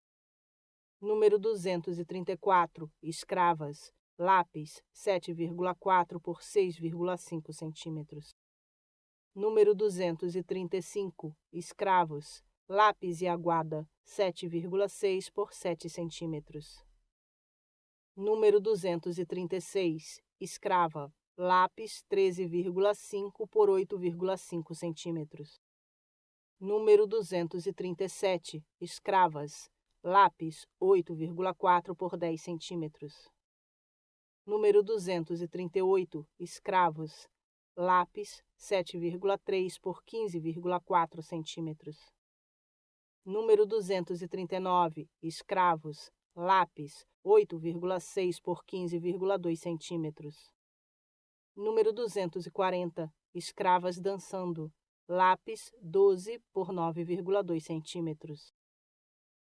Número 234. Escravas. Lápis, 7,4 por 6,5 centímetros. Número 235. Escravos. Lápis e aguada, 7,6 por 7 centímetros. Número 236. Escrava. Lápis, 13,5 por 8,5 centímetros. Número 237. Escravas. Lápis, 8,4 por 10 centímetros. Número 238. Escravos. Lápis, 7,3 por 15,4 centímetros. Número 239. Escravos. Lápis, 8,6 por 15,2 centímetros. Número 240. Escravas dançando. Lápis, 12 por 9,2 centímetros.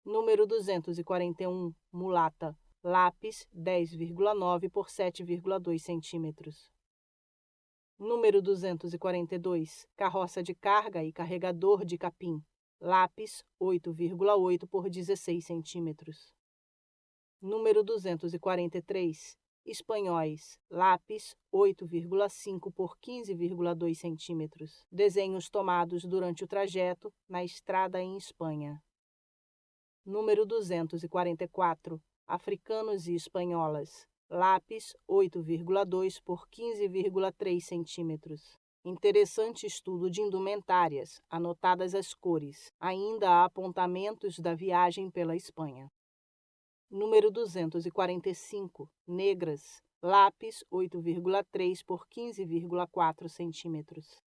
Número 241. Mulata. Lápis, 10,9 por 7,2 centímetros. Número 242. Carroça de carga e carregador de capim. Lápis, 8,8 por 16 centímetros. Número 243. Espanhóis. Lápis, 8,5 por 15,2 centímetros. Desenhos tomados durante o trajeto na estrada em Espanha. Número 244. Africanos e espanholas. Lápis, 8,2 por 15,3 centímetros. Interessante estudo de indumentárias, anotadas as cores. Ainda há apontamentos da viagem pela Espanha. Número 245, negras, lápis 8,3 por 15,4 centímetros.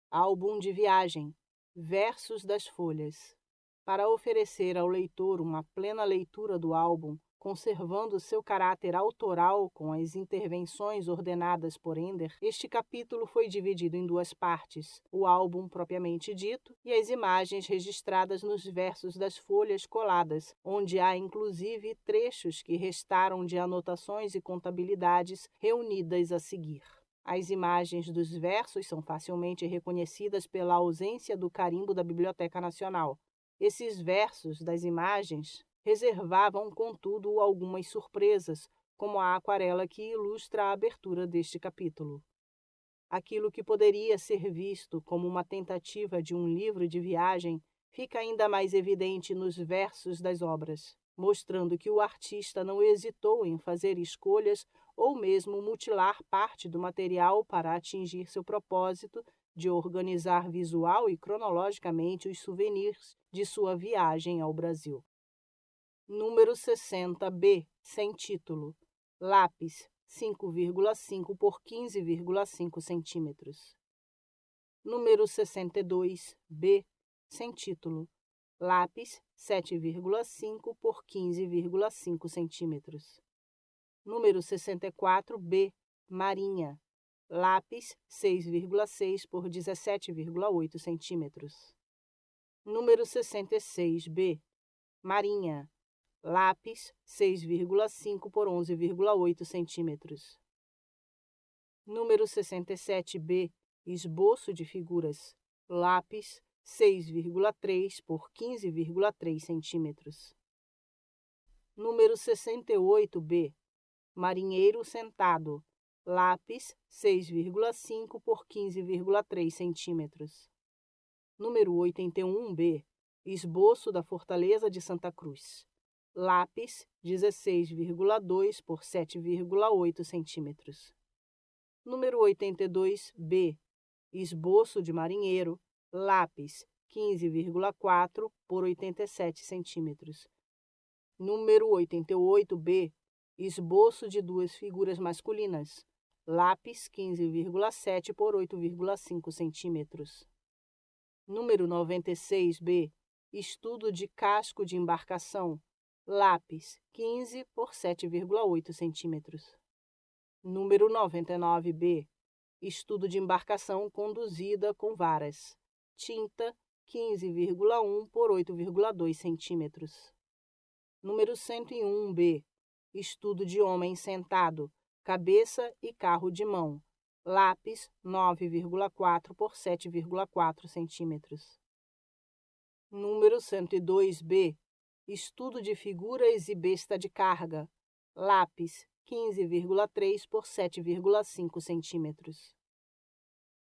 Álbum de viagem, versos das folhas. Para oferecer ao leitor uma plena leitura do álbum, conservando seu caráter autoral com as intervenções ordenadas por Ender, este capítulo foi dividido em duas partes, o álbum propriamente dito e as imagens registradas nos versos das folhas coladas, onde há inclusive trechos que restaram de anotações e contabilidades reunidas a seguir. As imagens dos versos são facilmente reconhecidas pela ausência do carimbo da Biblioteca Nacional. Esses versos das imagens reservavam, contudo, algumas surpresas, como a aquarela que ilustra a abertura deste capítulo. Aquilo que poderia ser visto como uma tentativa de um livro de viagem fica ainda mais evidente nos versos das obras, mostrando que o artista não hesitou em fazer escolhas ou mesmo mutilar parte do material para atingir seu propósito de organizar visual e cronologicamente os souvenirs de sua viagem ao Brasil. Número 60B, sem título. Lápis, 5,5 por 15,5 centímetros. Número 62B, sem título. Lápis, 7,5 por 15,5 centímetros. Número 64B, marinha. Lápis, 6,6 por 17,8 centímetros. Número 66B, marinha. Lápis, 6,5 por 11,8 centímetros. Número 67B, esboço de figuras. Lápis, 6,3 por 15,3 centímetros. Número 68B, marinheiro sentado. Lápis, 6,5 por 15,3 centímetros. Número 81B, esboço da Fortaleza de Santa Cruz. Lápis, 16,2 por 7,8 centímetros. Número 82B, esboço de marinheiro. Lápis, 15,4 por 87 centímetros. Número 88B, esboço de duas figuras masculinas. Lápis, 15,7 por 8,5 centímetros. Número 96B, estudo de casco de embarcação. Lápis, 15 por 7,8 centímetros. Número 99B, estudo de embarcação conduzida com varas. Tinta, 15,1 por 8,2 centímetros. Número 101B, estudo de homem sentado, cabeça e carro de mão. Lápis, 9,4 por 7,4 centímetros. Número 102B, estudo de figuras e besta de carga. Lápis, 15,3 por 7,5 centímetros.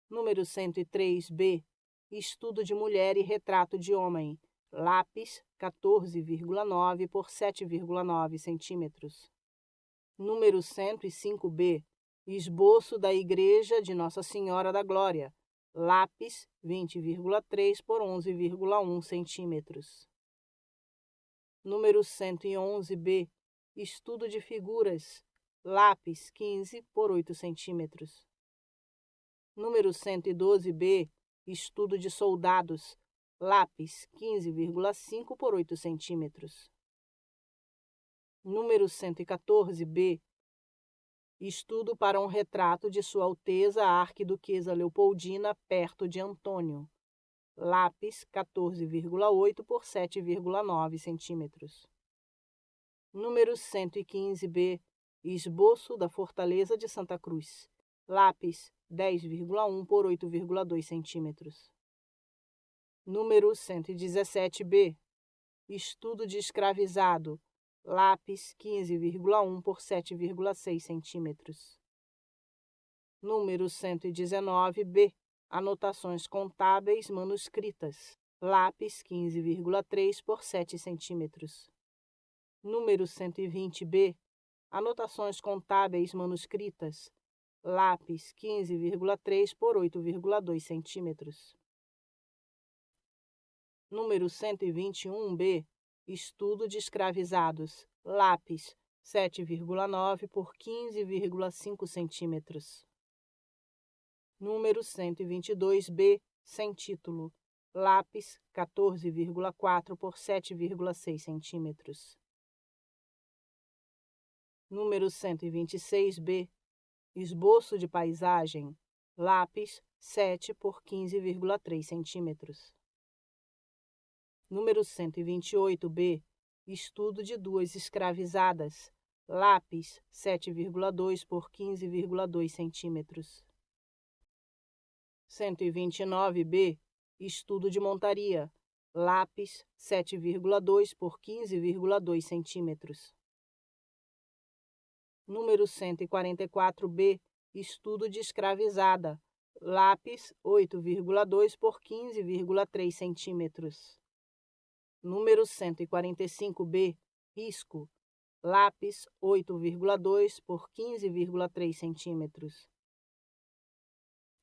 Número 103B, estudo de mulher e retrato de homem. Lápis, 14,9 por 7,9 centímetros. Número 105B, esboço da Igreja de Nossa Senhora da Glória. Lápis, 20,3 por 11,1 centímetros. Número 111B, estudo de figuras. Lápis, 15 por 8 centímetros. Número 112B, estudo de soldados. Lápis, 15,5 por 8 centímetros. Número 114B, estudo para um retrato de Sua Alteza a Arquiduquesa Leopoldina perto de Antônio. Lápis, 14,8 por 7,9 centímetros. Número 115B, esboço da Fortaleza de Santa Cruz. Lápis, 10,1 por 8,2 centímetros. Número 117B, estudo de escravizado. Lápis, 15,1 por 7,6 centímetros. Número 119B, anotações contábeis manuscritas. Lápis, 15,3 por 7 centímetros. Número 120B, anotações contábeis manuscritas. Lápis, 15,3 por 8,2 centímetros. Número 121B, estudo de escravizados. lápis 7,9 por 15,5 centímetros. Número 122B, sem título, lápis 14,4 por 7,6 centímetros. Número 126B, esboço de paisagem, lápis 7 por 15,3 centímetros. Número 128B, estudo de duas escravizadas, lápis 7,2 por 15,2 centímetros. 129B, estudo de montaria, lápis 7,2 por 15,2 centímetros. Número 144B, estudo de escravizada, lápis 8,2 por 15,3 centímetros. Número 145B, risco, lápis 8,2 por 15,3 centímetros.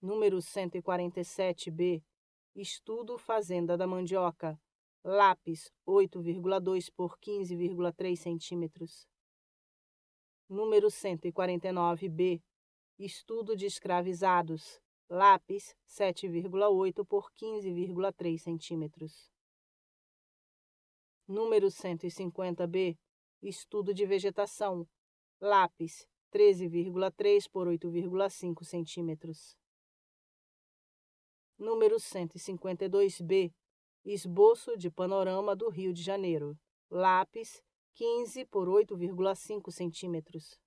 Número 147B, estudo fazenda da mandioca, lápis 8,2 por 15,3 centímetros. Número 149B, estudo de escravizados, lápis 7,8 por 15,3 centímetros. Número 150B, estudo de vegetação, lápis 13,3 por 8,5 centímetros. Número 152B, esboço de panorama do Rio de Janeiro, lápis 15 por 8,5 centímetros.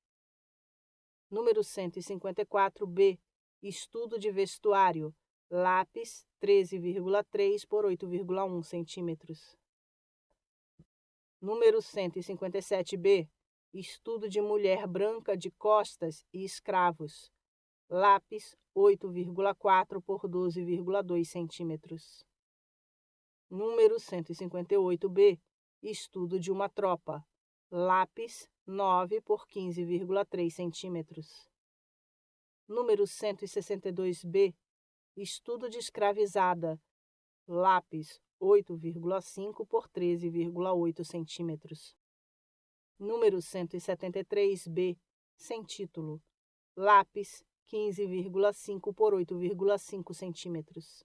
Número 154B, estudo de vestuário, lápis 13,3 por 8,1 centímetros. Número 157B, estudo de mulher branca de costas e escravos, lápis 8,4 por 12,2 centímetros. Número 158B, estudo de uma tropa, lápis 9 por 15,3 centímetros. Número 162B, estudo de escravizada, lápis 8,5 por 13,8 centímetros. Número 173B, sem título, lápis 15,5 por 8,5 centímetros.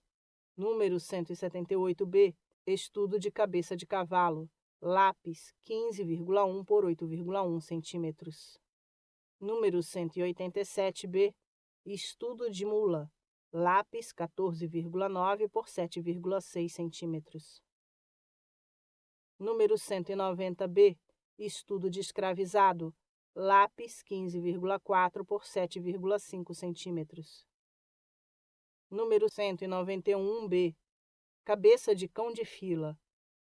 Número 178B, estudo de cabeça de cavalo, lápis 15,1 por 8,1 centímetros. Número 187B, estudo de mula, lápis 14,9 por 7,6 centímetros. Número 190B, estudo de escravizado, lápis 15,4 por 7,5 centímetros. Número 191B, cabeça de cão de fila,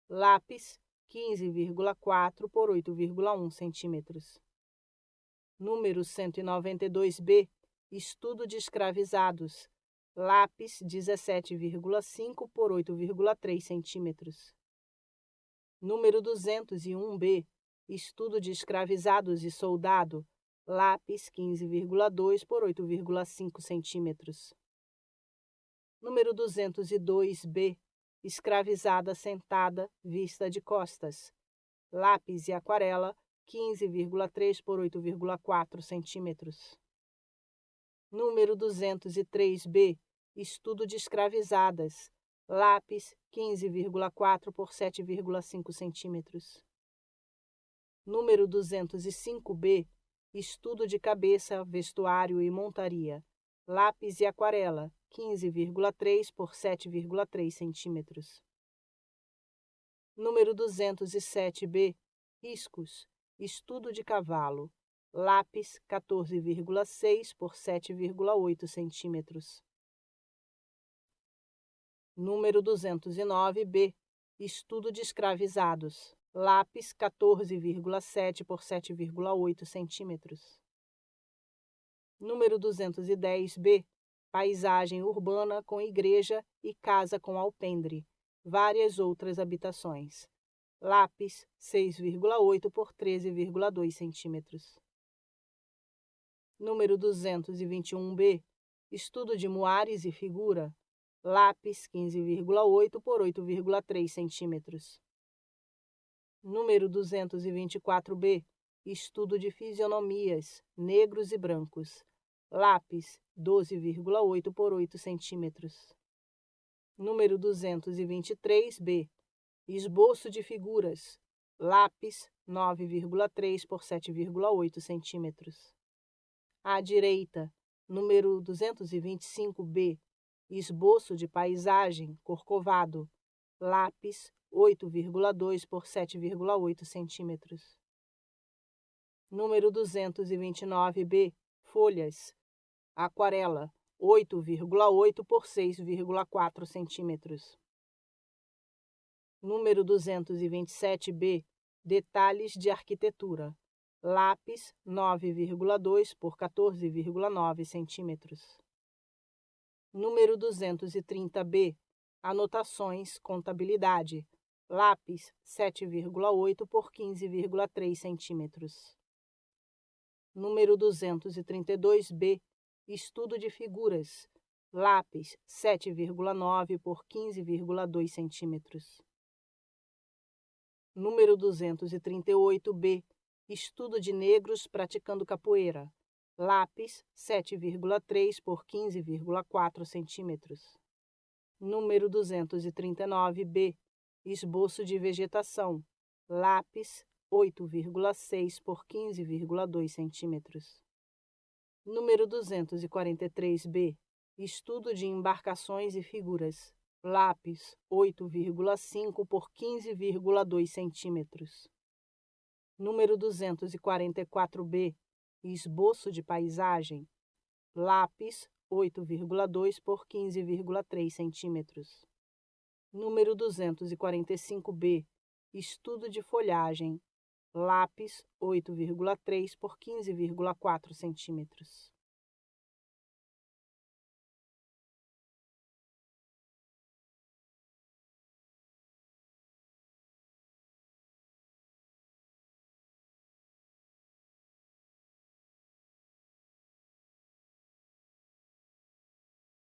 lápis 15,4 por 8,1 centímetros. Número 192B, estudo de escravizados, lápis 17,5 por 8,3 centímetros. Número 201B, estudo de escravizados e soldado, lápis 15,2 por 8,5 centímetros. Número 202B, escravizada sentada, vista de costas, lápis e aquarela 15,3 por 8,4 centímetros. Número 203B, estudo de escravizadas, lápis 15,4 por 7,5 centímetros. Número 205B, estudo de cabeça, vestuário e montaria, lápis e aquarela 15,3 por 7,3 centímetros. Número 207B, riscos, estudo de cavalo, lápis 14,6 por 7,8 centímetros. Número 209B, estudo de escravizados, lápis 14,7 por 7,8 centímetros. Número 210B, paisagem urbana com igreja e casa com alpendre, várias outras habitações, lápis 6,8 por 13,2 centímetros. Número 221B, estudo de muares e figura, lápis 15,8 por 8,3 centímetros. Número 224B. Estudo de fisionomias, negros e brancos. Lápis, 12,8 por 8 centímetros. Número 223B. Esboço de figuras. Lápis, 9,3 por 7,8 centímetros. À direita, número 225B. Esboço de paisagem, Corcovado. Lápis, 8,2 por 7,8 centímetros. Número 229B. Folhas. Aquarela, 8,8 por 6,4 centímetros. Número 227B. Detalhes de arquitetura. Lápis, 9,2 por 14,9 centímetros. Número 230B. Anotações, contabilidade. Lápis, 7,8 por 15,3 centímetros. Número 232B. Estudo de figuras. Lápis, 7,9 por 15,2 centímetros. Número 238B. Estudo de negros praticando capoeira. Lápis, 7,3 por 15,4 centímetros. Número 239B. Esboço de vegetação. Lápis, 8,6 por 15,2 centímetros. Número 243B. Estudo de embarcações e figuras. Lápis, 8,5 por 15,2 centímetros. Número 244B. Esboço de paisagem. Lápis, 8,2 por 15,3 centímetros. Número 245B. Estudo de folhagem. Lápis, 8,3 por 15,4 centímetros.